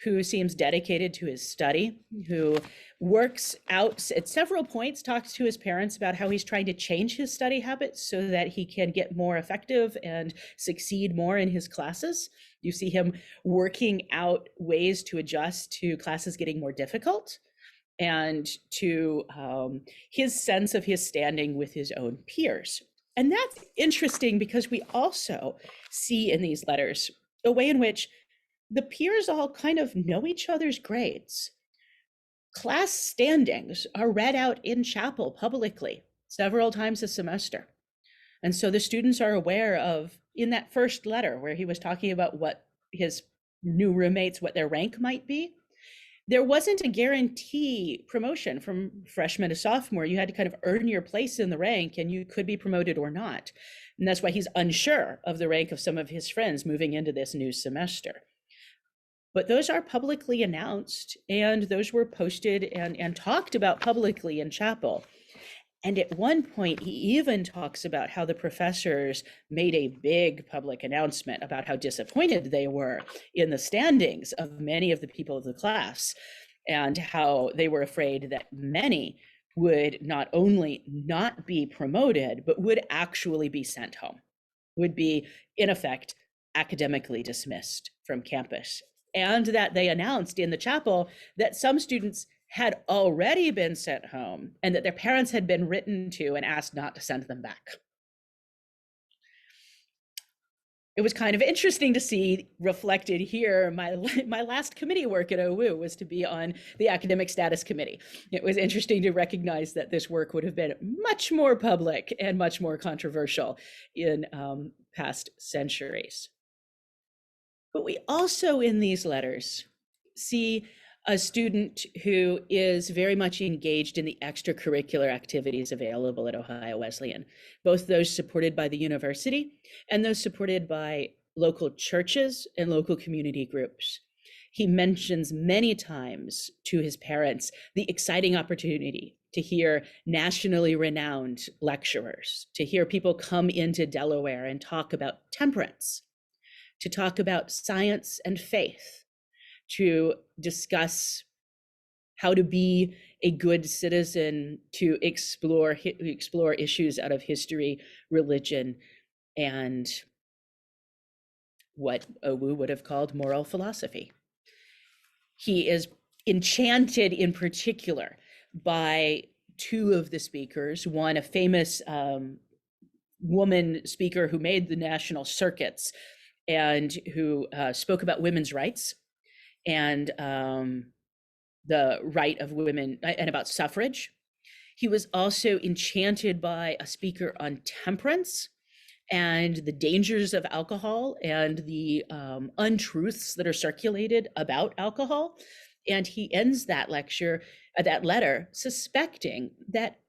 who seems dedicated to his study, who works out at several points, talks to his parents about how he's trying to change his study habits so that he can get more effective and succeed more in his classes. You see him working out ways to adjust to classes getting more difficult and to his sense of his standing with his own peers. And that's interesting because we also see in these letters a way in which the peers all kind of know each other's grades. Class standings are read out in chapel publicly several times a semester. And so the students are aware of, in that first letter where he was talking about what his new roommates, what their rank might be, there wasn't a guarantee promotion from freshman to sophomore. You had to kind of earn your place in the rank and you could be promoted or not. And that's why he's unsure of the rank of some of his friends moving into this new semester. But those are publicly announced and those were posted and talked about publicly in chapel. And at one point, he even talks about how the professors made a big public announcement about how disappointed they were in the standings of many of the people of the class, and how they were afraid that many would not only not be promoted, but would actually be sent home, would be, in effect, academically dismissed from campus. And that they announced in the chapel that some students had already been sent home and that their parents had been written to and asked not to send them back. It was kind of interesting to see reflected here. My last committee work at OU was to be on the academic status committee. It was interesting to recognize that this work would have been much more public and much more controversial in past centuries. But we also in these letters see a student who is very much engaged in the extracurricular activities available at Ohio Wesleyan, both those supported by the university and those supported by local churches and local community groups. He mentions many times to his parents the exciting opportunity to hear nationally renowned lecturers, to hear people come into Delaware and talk about temperance, to talk about science and faith, to discuss how to be a good citizen, to explore issues out of history, religion, and what OU would have called moral philosophy. He is enchanted in particular by two of the speakers, one a famous woman speaker who made the national circuits and who spoke about women's rights and the right of women and about suffrage. He was also enchanted by a speaker on temperance and the dangers of alcohol and the untruths that are circulated about alcohol. And he ends that lecture, that letter, suspecting that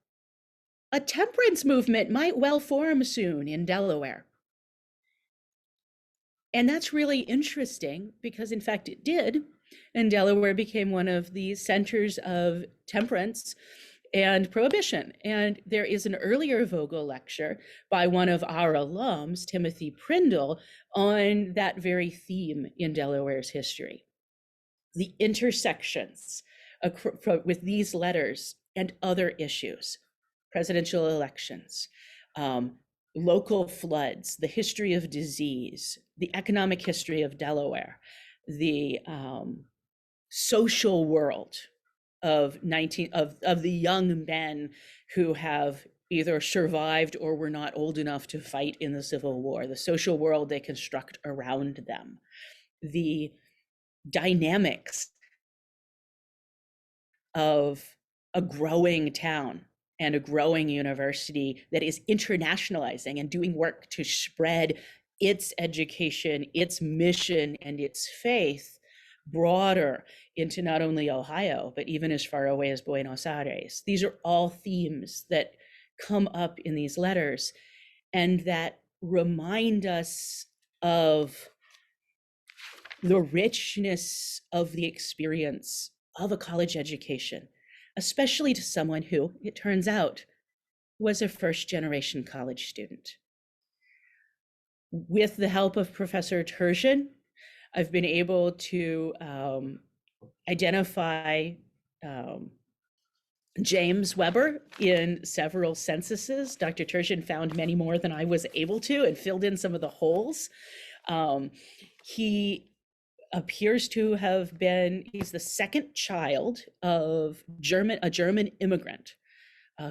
a temperance movement might well form soon in Delaware. And that's really interesting because in fact it did, and Delaware became one of the centers of temperance and prohibition. And there is an earlier Vogel lecture by one of our alums, Timothy Prindle, on that very theme in Delaware's history. The intersections with these letters and other issues, presidential elections, local floods, the history of disease, the economic history of Delaware, the social world of the young men who have either survived or were not old enough to fight in the Civil War, the social world they construct around them, the dynamics of a growing town and a growing university that is internationalizing and doing work to spread its education, its mission, and its faith broader into not only Ohio, but even as far away as Buenos Aires. These are all themes that come up in these letters and that remind us of the richness of the experience of a college education, especially to someone who, it turns out, was a first-generation college student. With the help of Professor Turgeon, I've been able to identify James Weber in several censuses. Dr. Turgeon found many more than I was able to and filled in some of the holes. He appears to have been, he's the second child of a German immigrant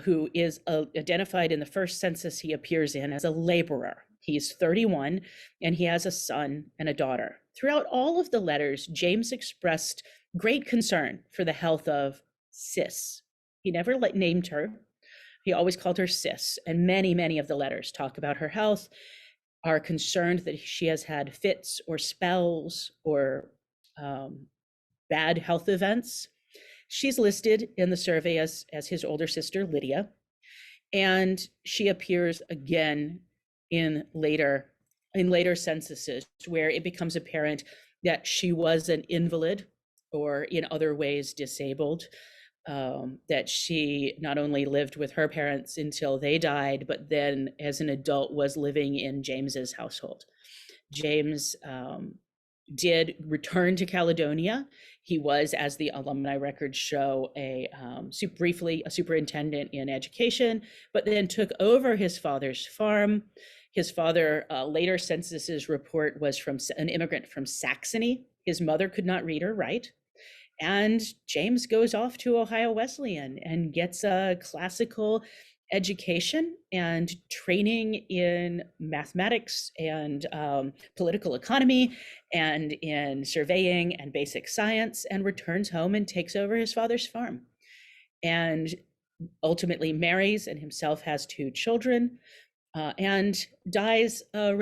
who is identified in the first census he appears in as a laborer. He's 31 and he has a son and a daughter. Throughout all of the letters, James expressed great concern for the health of Sis. He never named her. He always called her Sis. And many, many of the letters talk about her health, are concerned that she has had fits or spells or bad health events. She's listed in the survey as his older sister, Lydia, and she appears again in later censuses where it becomes apparent that she was an invalid or in other ways disabled, that she not only lived with her parents until they died, but then as an adult was living in James's household. James did return to Caledonia. He was, as the alumni records show, briefly a superintendent in education, but then took over his father's farm. His father, later censuses report, was from an immigrant from Saxony. His mother could not read or write. And James goes off to Ohio Wesleyan and gets a classical education and training in mathematics and political economy and in surveying and basic science, and returns home and takes over his father's farm and ultimately marries and himself has 2 children and dies at a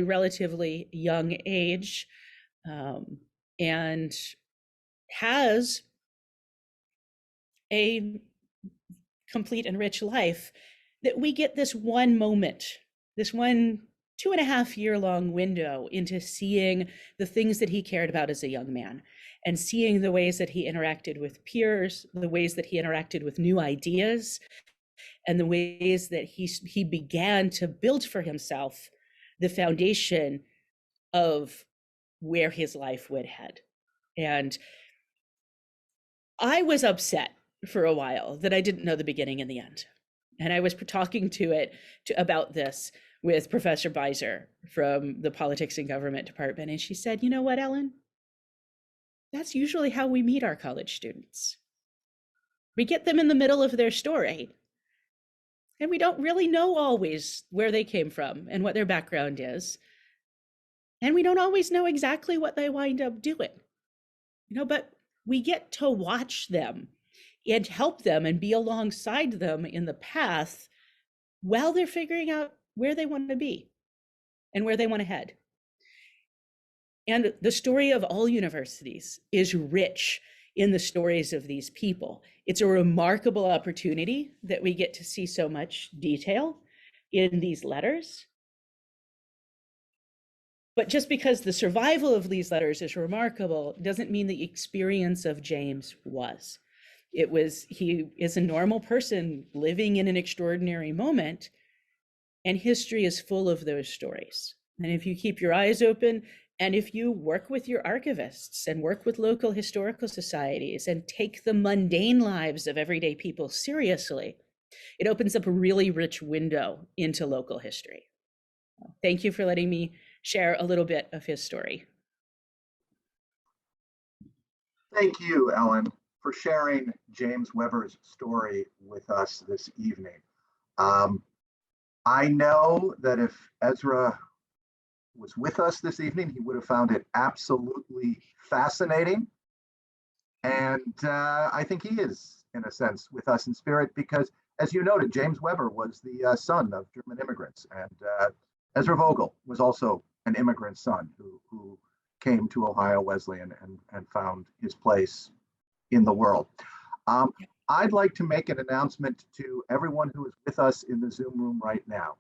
relatively young age, and has a complete and rich life. That we get this one moment, this one 2.5 year long window into seeing the things that he cared about as a young man and seeing the ways that he interacted with peers, the ways that he interacted with new ideas, and the ways that he began to build for himself the foundation of where his life would head. And I was upset for a while that I didn't know the beginning and the end. And I was talking about this with Professor Beiser from the Politics and Government Department. And she said, you know what, Ellen? That's usually how we meet our college students. We get them in the middle of their story. And we don't really know always where they came from and what their background is. And we don't always know exactly what they wind up doing. But we get to watch them and help them and be alongside them in the path while they're figuring out where they want to be and where they want to head. And the story of all universities is rich in the stories of these people. It's a remarkable opportunity that we get to see so much detail in these letters. But just because the survival of these letters is remarkable doesn't mean the experience of James was. He is a normal person living in an extraordinary moment, and history is full of those stories. And if you keep your eyes open, and if you work with your archivists and work with local historical societies and take the mundane lives of everyday people seriously, it opens up a really rich window into local history. Thank you for letting me share a little bit of his story. Thank you, Ellen, for sharing James Weber's story with us this evening. I know that if Ezra was with us this evening, he would have found it absolutely fascinating. And I think he is, in a sense, with us in spirit, because as you noted, James Weber was the son of German immigrants. And Ezra Vogel was also an immigrant son who came to Ohio Wesleyan and found his place in the world. I'd like to make an announcement to everyone who is with us in the Zoom room right now.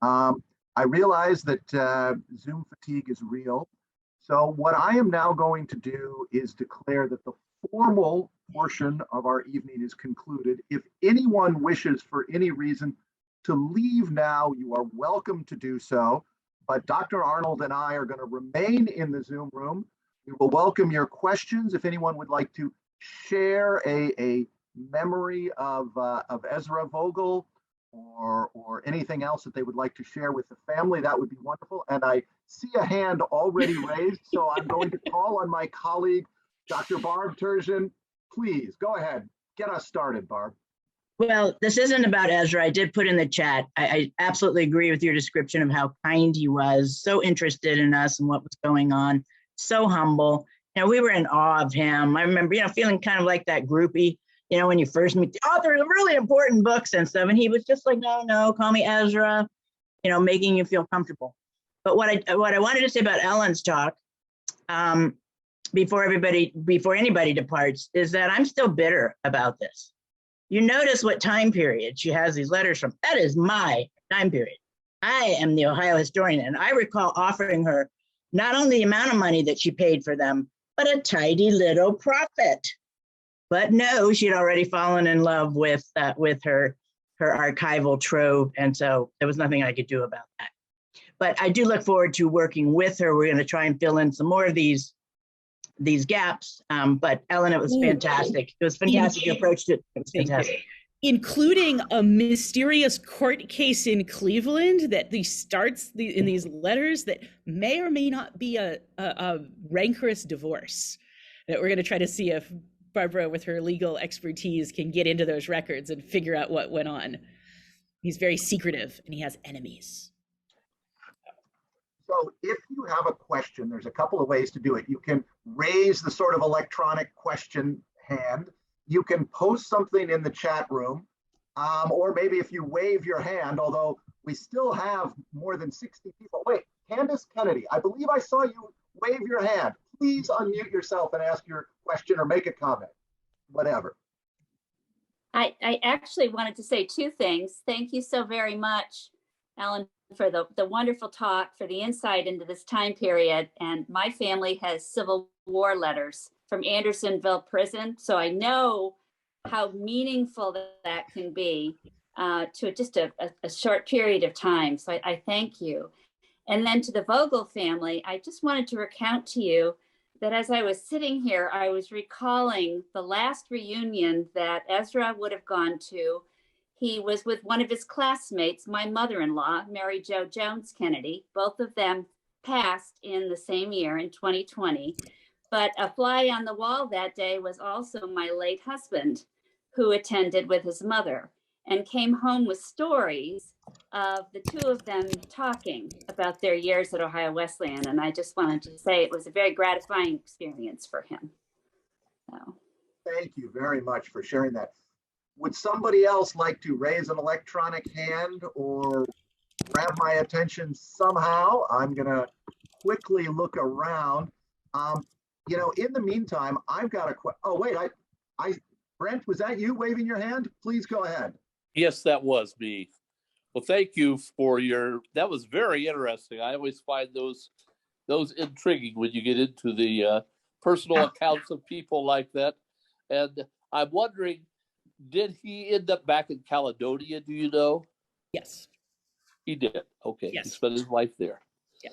I realize that Zoom fatigue is real. So what I am now going to do is declare that the formal portion of our evening is concluded. If anyone wishes for any reason to leave now, you are welcome to do so. But Dr. Arnold and I are going to remain in the Zoom room. We will welcome your questions. If anyone would like to share a memory of Ezra Vogel or anything else that they would like to share with the family, that would be wonderful. And I see a hand already raised, so I'm going to call on my colleague, Dr. Barb Turgeon. Please go ahead, get us started, Barb. Well, this isn't about Ezra. I did put in the chat. I absolutely agree with your description of how kind he was, so interested in us and what was going on, so humble. You know, we were in awe of him. I remember, feeling kind of like that groupie, when you first meet the author of really important books and stuff. And he was just like, no, call me Ezra, making you feel comfortable. But what I wanted to say about Ellen's talk, before anybody departs, is that I'm still bitter about this. You notice what time period she has these letters from. That is my time period. I am the Ohio historian, and I recall offering her not only the amount of money that she paid for them, but a tidy little profit. But no, she'd already fallen in love with her archival trove, and so there was nothing I could do about that. But I do look forward to working with her. We're going to try and fill in some more of these gaps. But Ellen, it was fantastic. It was fantastic. You approached it. It was fantastic. Including a mysterious court case in Cleveland that starts in these letters that may or may not be a rancorous divorce. That we're going to try to see if Barbara, with her legal expertise, can get into those records and figure out what went on. He's very secretive and he has enemies. So if you have a question, there's a couple of ways to do it. You can raise the sort of electronic question hand. You can post something in the chat room, or maybe if you wave your hand, although we still have more than 60 people. Wait, Candace Kennedy, I believe I saw you wave your hand. Please unmute yourself and ask your question or make a comment, whatever. I actually wanted to say two things. Thank you so very much, Ellen, for the wonderful talk, for the insight into this time period. And my family has Civil War letters from Andersonville prison. So I know how meaningful that can be to just a short period of time. So I thank you. And then to the Vogel family, I just wanted to recount to you that as I was sitting here, I was recalling the last reunion that Ezra would have gone to. He was with one of his classmates, my mother-in-law, Mary Jo Jones Kennedy. Both of them passed in the same year in 2020. But a fly on the wall that day was also my late husband, who attended with his mother and came home with stories of the two of them talking about their years at Ohio Wesleyan. And I just wanted to say it was a very gratifying experience for him. So. Thank you very much for sharing that. Would somebody else like to raise an electronic hand or grab my attention somehow? I'm going to quickly look around. In the meantime, I've got a question. Oh, wait, Brent, was that you waving your hand? Please go ahead. Yes, that was me. Well, thank you for that was very interesting. I always find those intriguing when you get into the personal accounts of people like that. And I'm wondering, did he end up back in Caledonia? Do you know? Yes. He did. Okay. Yes. He spent his life there. Yeah.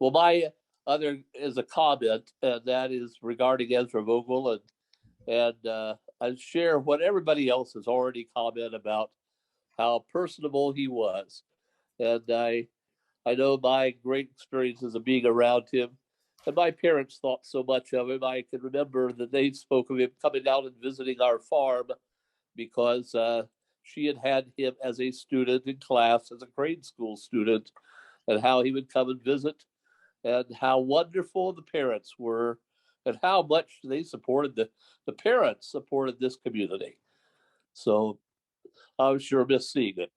Well, my other is a comment, and that is regarding Ezra Vogel, and I share what everybody else has already commented about how personable he was. And I know my great experiences of being around him, and my parents thought so much of him. I can remember that they spoke of him coming out and visiting our farm because she had him as a student in class, as a grade school student, and how he would come and visit, and how wonderful the parents were, and how much they supported the parents supported this community. So I was sure miss seeing it.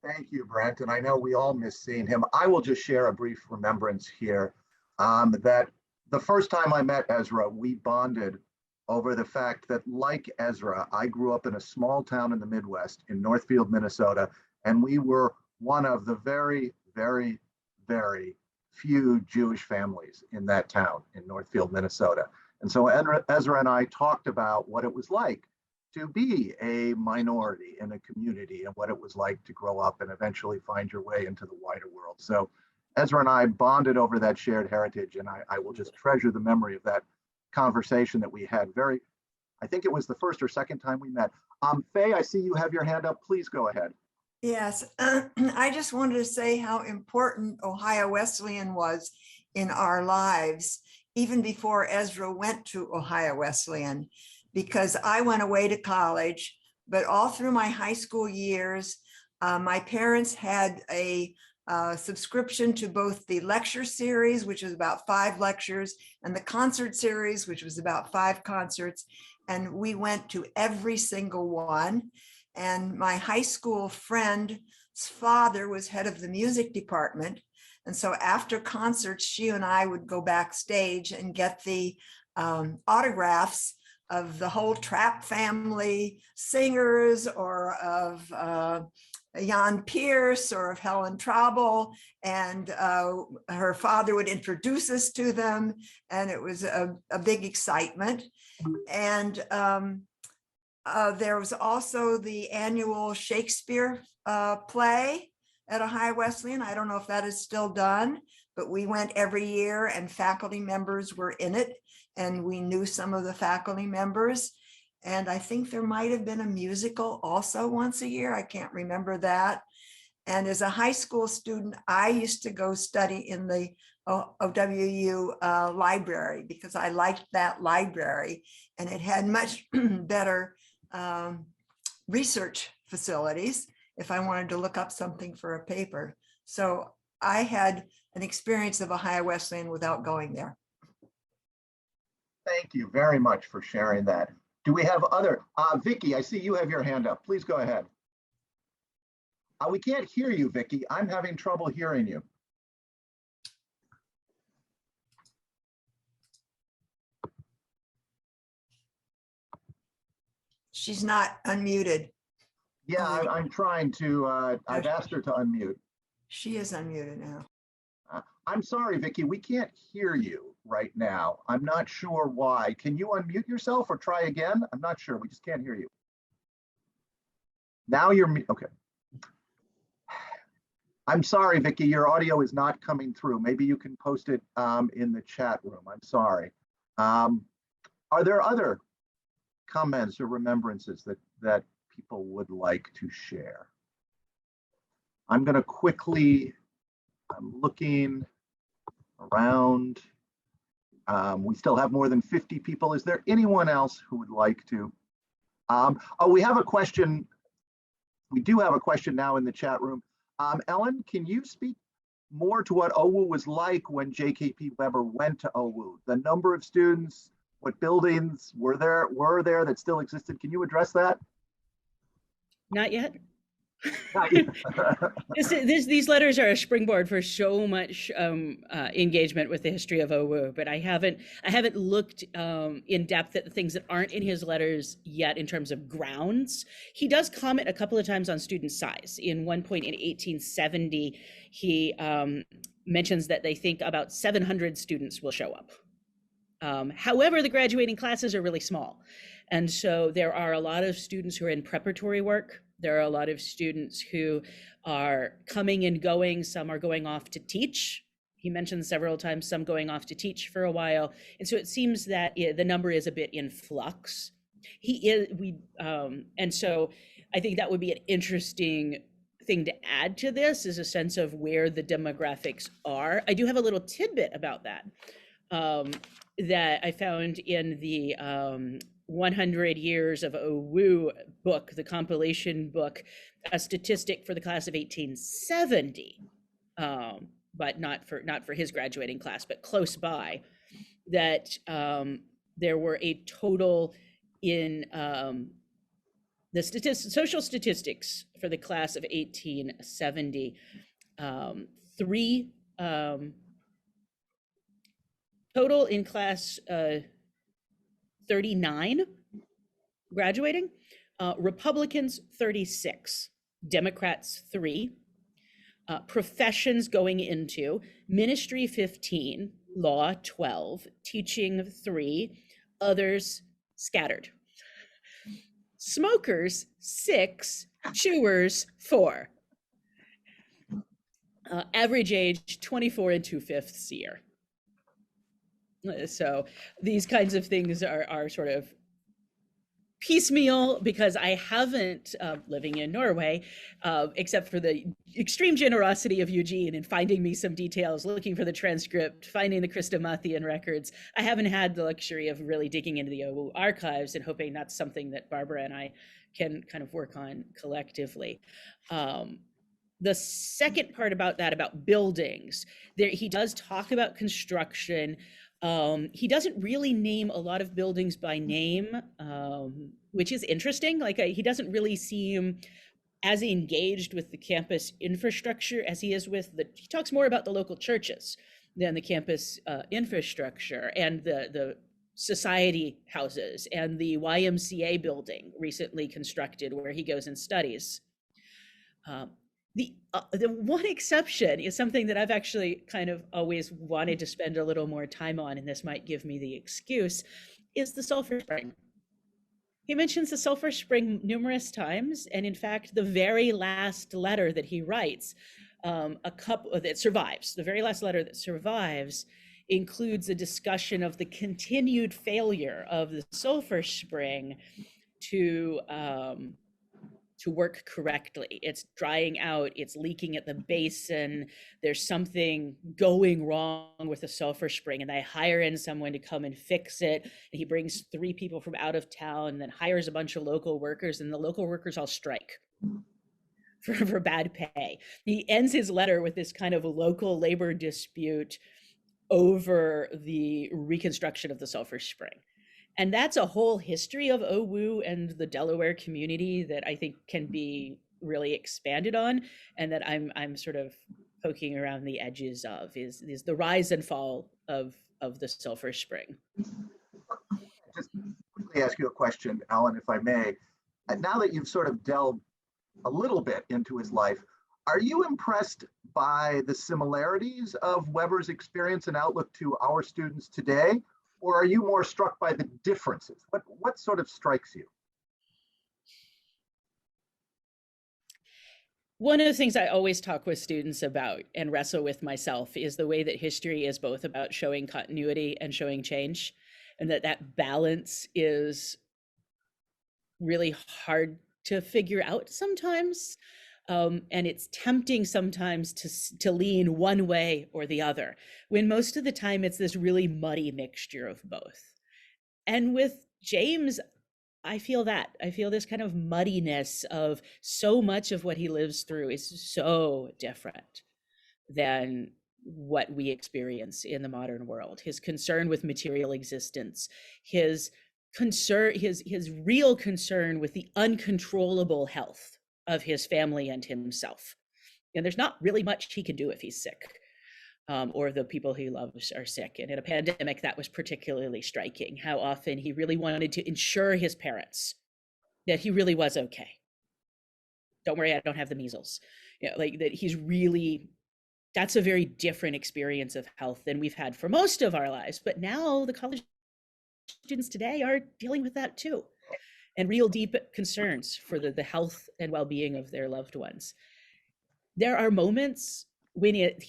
Thank you, Brent. And I know we all miss seeing him. I will just share a brief remembrance here that the first time I met Ezra, we bonded over the fact that, like Ezra, I grew up in a small town in the Midwest in Northfield, Minnesota, and we were one of the very, very, very few Jewish families in that town in Northfield, Minnesota. And so Ezra and I talked about what it was like to be a minority in a community and what it was like to grow up and eventually find your way into the wider world. So Ezra and I bonded over that shared heritage, and I will just treasure the memory of that conversation that we had. I think it was the first or second time we met. Faye, I see you have your hand up. Please go ahead. Yes, I just wanted to say how important Ohio Wesleyan was in our lives, even before Ezra went to Ohio Wesleyan, because I went away to college, but all through my high school years, my parents had a subscription to both the lecture series, which was about 5 lectures, and the concert series, which was about 5 concerts. And we went to every single one. And my high school friend's father was head of the music department. And so after concerts, she and I would go backstage and get the autographs of the whole Trapp family singers, or of Jan Pierce, or of Helen Traubel, and her father would introduce us to them, and it was a big excitement. And there was also the annual Shakespeare play at Ohio Wesleyan. I don't know if that is still done, but we went every year, and faculty members were in it, and we knew some of the faculty members. And I think there might have been a musical also once a year. I can't remember that. And as a high school student, I used to go study in the OWU library, because I liked that library, and it had much better research facilities if I wanted to look up something for a paper. So I had an experience of Ohio Wesleyan without going there. Thank you very much for sharing that. Do we have other? Vicki, I see you have your hand up. Please go ahead. We can't hear you, Vicki. I'm having trouble hearing you. She's not unmuted. Yeah, I'm trying to, I've asked her to unmute. She is unmuted now. I'm sorry, Vicki, we can't hear you right now. I'm not sure why. Can you unmute yourself or try again? I'm not sure. We just can't hear you. Now you're, okay. I'm sorry, Vicki, your audio is not coming through. Maybe you can post it in the chat room. I'm sorry. Are there other comments or remembrances that people would like to share? I'm going to quickly, I'm looking around. We still have more than 50 people. Is there anyone else who would like to? Oh, we have a question. We do have a question now in the chat room. Ellen, can you speak more to what OWU was like when JKP Weber went to OWU? The number of students, what buildings were there that still existed? Can you address that? Not yet. These letters are a springboard for so much engagement with the history of OWU, but I haven't looked in depth at the things that aren't in his letters yet in terms of grounds. He does comment a couple of times on student size. In one point in 1870, he mentions that they think about 700 students will show up. However, the graduating classes are really small. And so there are a lot of students who are in preparatory work. There are a lot of students who are coming and going. Some are going off to teach. He mentioned several times some going off to teach for a while. And so it seems that the number is a bit in flux. And so I think that would be an interesting thing to add to this, is a sense of where the demographics are. I do have a little tidbit about that that I found in the 100 Years of OWU book, the compilation book, a statistic for the class of 1870, but not for his graduating class, but close by, that there were a total in The social statistics for the class of 1870, total in class 39 graduating, Republicans 36, Democrats 3, professions going into ministry 15, law 12, teaching 3, others scattered. Smokers 6, chewers 4. Average age 24 and 2/5 year. So these kinds of things are sort of piecemeal because I haven't, living in Norway, except for the extreme generosity of Eugene in finding me some details, looking for the transcript, finding the Christomathian records. I haven't had the luxury of really digging into the OWU archives and hoping that's something that Barbara and I can kind of work on collectively. The second part about that, about buildings, there he does talk about construction. He doesn't really name a lot of buildings by name, which is interesting. Like he doesn't really seem as engaged with the campus infrastructure as he is with he talks more about the local churches than the campus infrastructure and the society houses and the YMCA building recently constructed where he goes and studies. The one exception is something that I've actually kind of always wanted to spend a little more time on, and this might give me the excuse, is the sulfur spring. He mentions the sulfur spring numerous times, and in fact, the very last letter that he writes, that survives, the very last letter that survives includes a discussion of the continued failure of the sulfur spring to work correctly. It's drying out, it's leaking at the basin, there's something going wrong with the sulfur spring, and they hire in someone to come and fix it. And he brings 3 people from out of town and then hires a bunch of local workers, and the local workers all strike for bad pay. He ends his letter with this kind of a local labor dispute over the reconstruction of the sulfur spring. And that's a whole history of OWU and the Delaware community that I think can be really expanded on, and that I'm sort of poking around the edges of is the rise and fall of the sulfur spring. Just quickly ask you a question, Alan, if I may. And now that you've sort of delved a little bit into his life, are you impressed by the similarities of Weber's experience and outlook to our students today? Or are you more struck by the differences? What sort of strikes you? One of the things I always talk with students about and wrestle with myself is the way that history is both about showing continuity and showing change, and that balance is really hard to figure out sometimes. And it's tempting sometimes to lean one way or the other, when most of the time it's this really muddy mixture of both. And with James, I feel this kind of muddiness of so much of what he lives through is so different than what we experience in the modern world. His concern with material existence, his real concern with the uncontrollable health of his family and himself. And there's not really much he can do if he's sick, or the people he loves are sick. And in a pandemic, that was particularly striking, how often he really wanted to ensure his parents that he really was okay. Don't worry, I don't have the measles. Like that that's a very different experience of health than we've had for most of our lives. But now the college students today are dealing with that too, and real deep concerns for the health and well-being of their loved ones. There are moments when it's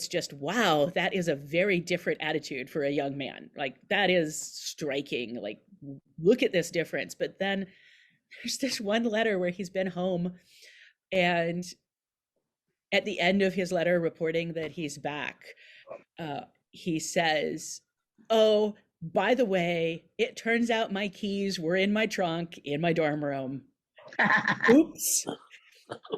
just, wow, that is a very different attitude for a young man. Like, that is striking. Like, look at this difference. But then there's this one letter where he's been home, and at the end of his letter reporting that he's back, he says, "Oh, by the way, it turns out my keys were in my trunk in my dorm room." Oops.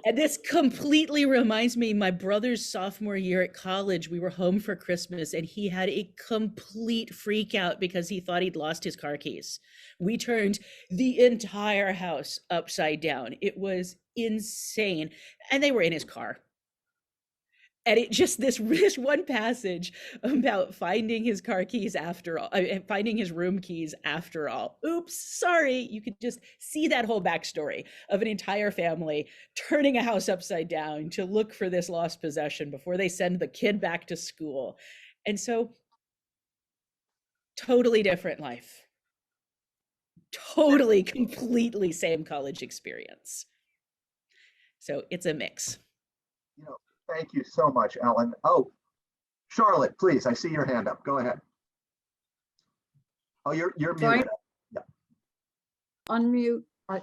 And this completely reminds me, my brother's sophomore year at college, we were home for Christmas and he had a complete freak out because he thought he'd lost his car keys. We turned the entire house upside down. It was insane. And they were in his car. And it just, this one passage about finding his car keys after all, finding his room keys after all. Oops, sorry. You could just see that whole backstory of an entire family turning a house upside down to look for this lost possession before they send the kid back to school. And so, totally different life. Totally, completely same college experience. So it's a mix. You know, thank you so much, Ellen. Oh, Charlotte, please, I see your hand up. Go ahead. Oh, you're muted. Yeah. Unmute. Right.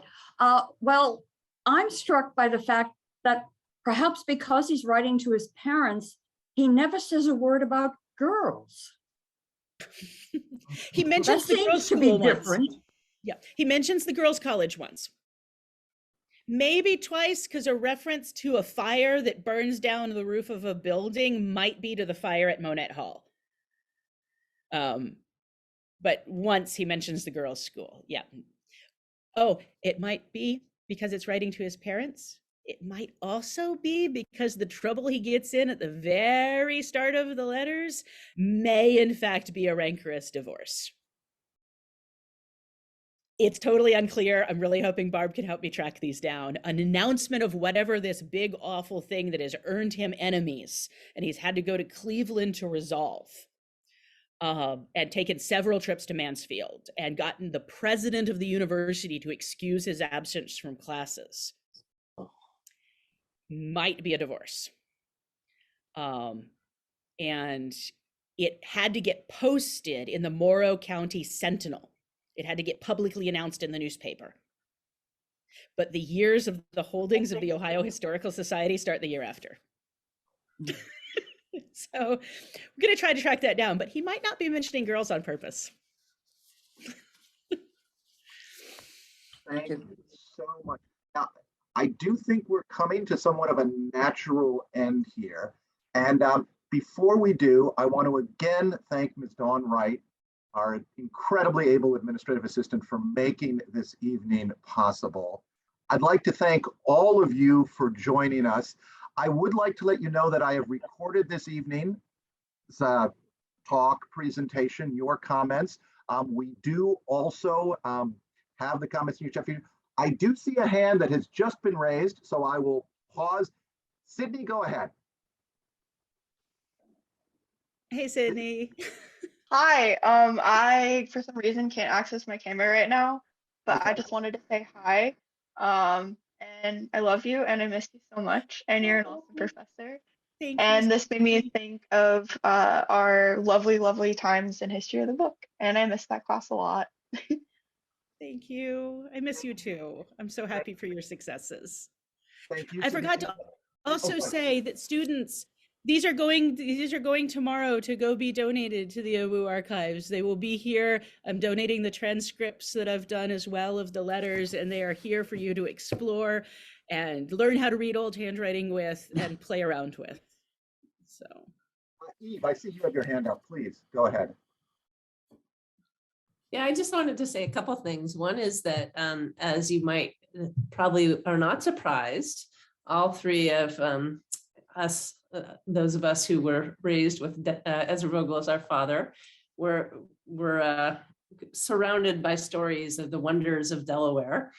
Well, I'm struck by the fact that perhaps because he's writing to his parents, he never says a word about girls. He mentions the girls' school ones. Yeah, he mentions the girls' college ones. Maybe twice, because a reference to a fire that burns down the roof of a building might be to the fire at Monette Hall. But once he mentions the girls' school, yeah. Oh, it might be because it's writing to his parents. It might also be because the trouble he gets in at the very start of the letters may in fact be a rancorous divorce. It's totally unclear. I'm really hoping Barb can help me track these down. An announcement of whatever this big, awful thing that has earned him enemies, and he's had to go to Cleveland to resolve, and taken several trips to Mansfield, and gotten the president of the university to excuse his absence from classes. Might be a divorce. And it had to get posted in the Morrow County Sentinel. It had to get publicly announced in the newspaper. But the years of the holdings of the Ohio Historical Society start the year after. So we're going to try to track that down, but he might not be mentioning girls on purpose. Thank you so much. Now, I do think we're coming to somewhat of a natural end here. And before we do, I want to again thank Ms. Dawn Wright, our incredibly able administrative assistant, for making this evening possible. I'd like to thank all of you for joining us. I would like to let you know that I have recorded this evening's talk presentation, your comments. We do also have the comments in your chat feed. I do see a hand that has just been raised, so I will pause. Sydney, go ahead. Hey, Sydney. Hi, I for some reason can't access my camera right now, but Okay. I just wanted to say hi. And I love you and I miss you so much. And you're an awesome professor. Thank And you. this made me think of our lovely, lovely times in history of the book. And I miss that class a lot. Thank you. I miss you too. I'm so happy for your successes. Thank you. I forgot to also say that students, these are going tomorrow to go be donated to the OWU archives. They will be here. I'm donating the transcripts that I've done as well of the letters, and they are here for you to explore and learn how to read old handwriting with and play around with. So, Eve, I see you have your hand up. Please go ahead. Yeah, I just wanted to say a couple things. One is that, as you might probably are not surprised, all three of us, those of us who were raised with Ezra Vogel as our father, were surrounded by stories of the wonders of Delaware.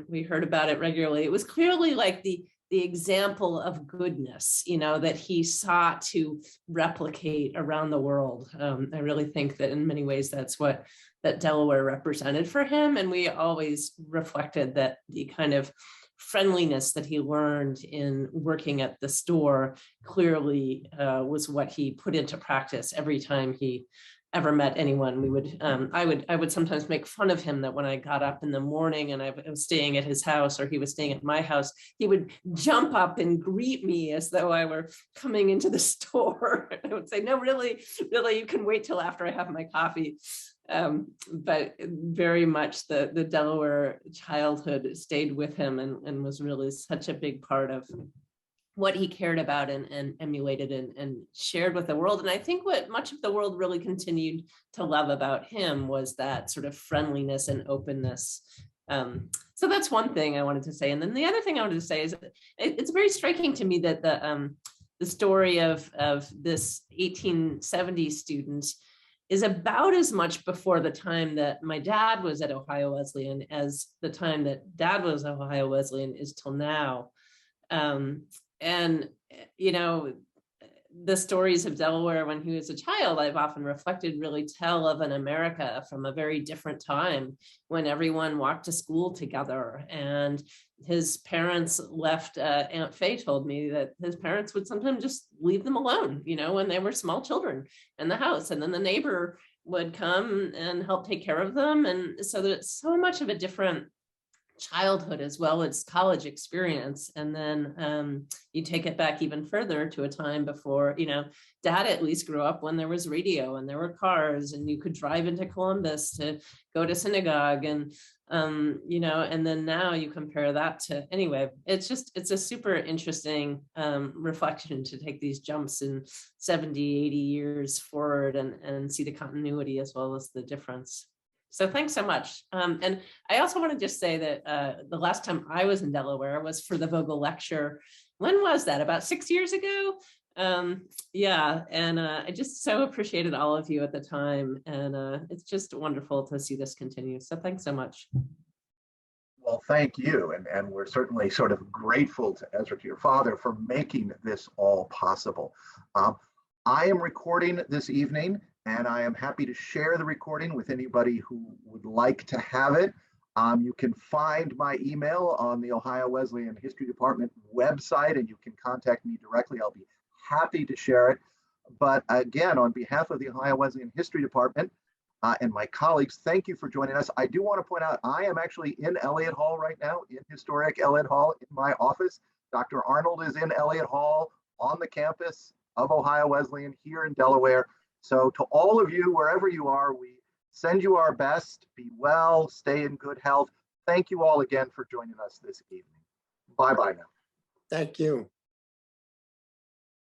We heard about it regularly. It was clearly like the example of goodness, that he sought to replicate around the world. I really think that in many ways that Delaware represented for him. And we always reflected that the kind of friendliness that he learned in working at the store clearly was what he put into practice every time he ever met anyone, we would, I would sometimes make fun of him that when I got up in the morning and I was staying at his house or he was staying at my house, he would jump up and greet me as though I were coming into the store. I would say, no, really, you can wait till after I have my coffee. But very much the Delaware childhood stayed with him and was really such a big part of what he cared about and emulated and shared with the world. And I think what much of the world really continued to love about him was that sort of friendliness and openness. So that's one thing I wanted to say. And then the other thing I wanted to say is it's very striking to me that the story of this 1870 student is about as much before the time that my dad was at Ohio Wesleyan as the time that Dad was at Ohio Wesleyan is till now. And, you know, the stories of Delaware when he was a child, I've often reflected, really tell of an America from a very different time when everyone walked to school together. And his parents left, Aunt Faye told me that his parents would sometimes just leave them alone, you know, when they were small children in the house. And then the neighbor would come and help take care of them. And so there's so much of a different childhood as well as college experience. And then you take it back even further to a time before, you know, Dad at least grew up when there was radio and there were cars and you could drive into Columbus to go to synagogue. And you know, and then now you compare that to, anyway, it's a super interesting reflection to take these jumps in 70, 80 years forward and see the continuity as well as the difference. So thanks so much. And I also want to just say that the last time I was in Delaware was for the Vogel Lecture. When was that? About 6 years ago? Yeah, and I just so appreciated all of you at the time. And it's just wonderful to see this continue. So thanks so much. Well, thank you. And we're certainly sort of grateful to Ezra, to your father, for making this all possible. I am recording this evening, and I am happy to share the recording with anybody who would like to have it. You can find my email on the Ohio Wesleyan History Department website, and you can contact me directly. I'll be happy to share it. But again, on behalf of the Ohio Wesleyan History Department and my colleagues, thank you for joining us. I do want to point out, I am actually in Elliott Hall right now, in historic Elliott Hall in my office. Dr. Arnold is in Elliott Hall on the campus of Ohio Wesleyan here in Delaware. So to all of you, wherever you are, we send you our best. Be well, stay in good health. Thank you all again for joining us this evening. Bye-bye now. Thank you.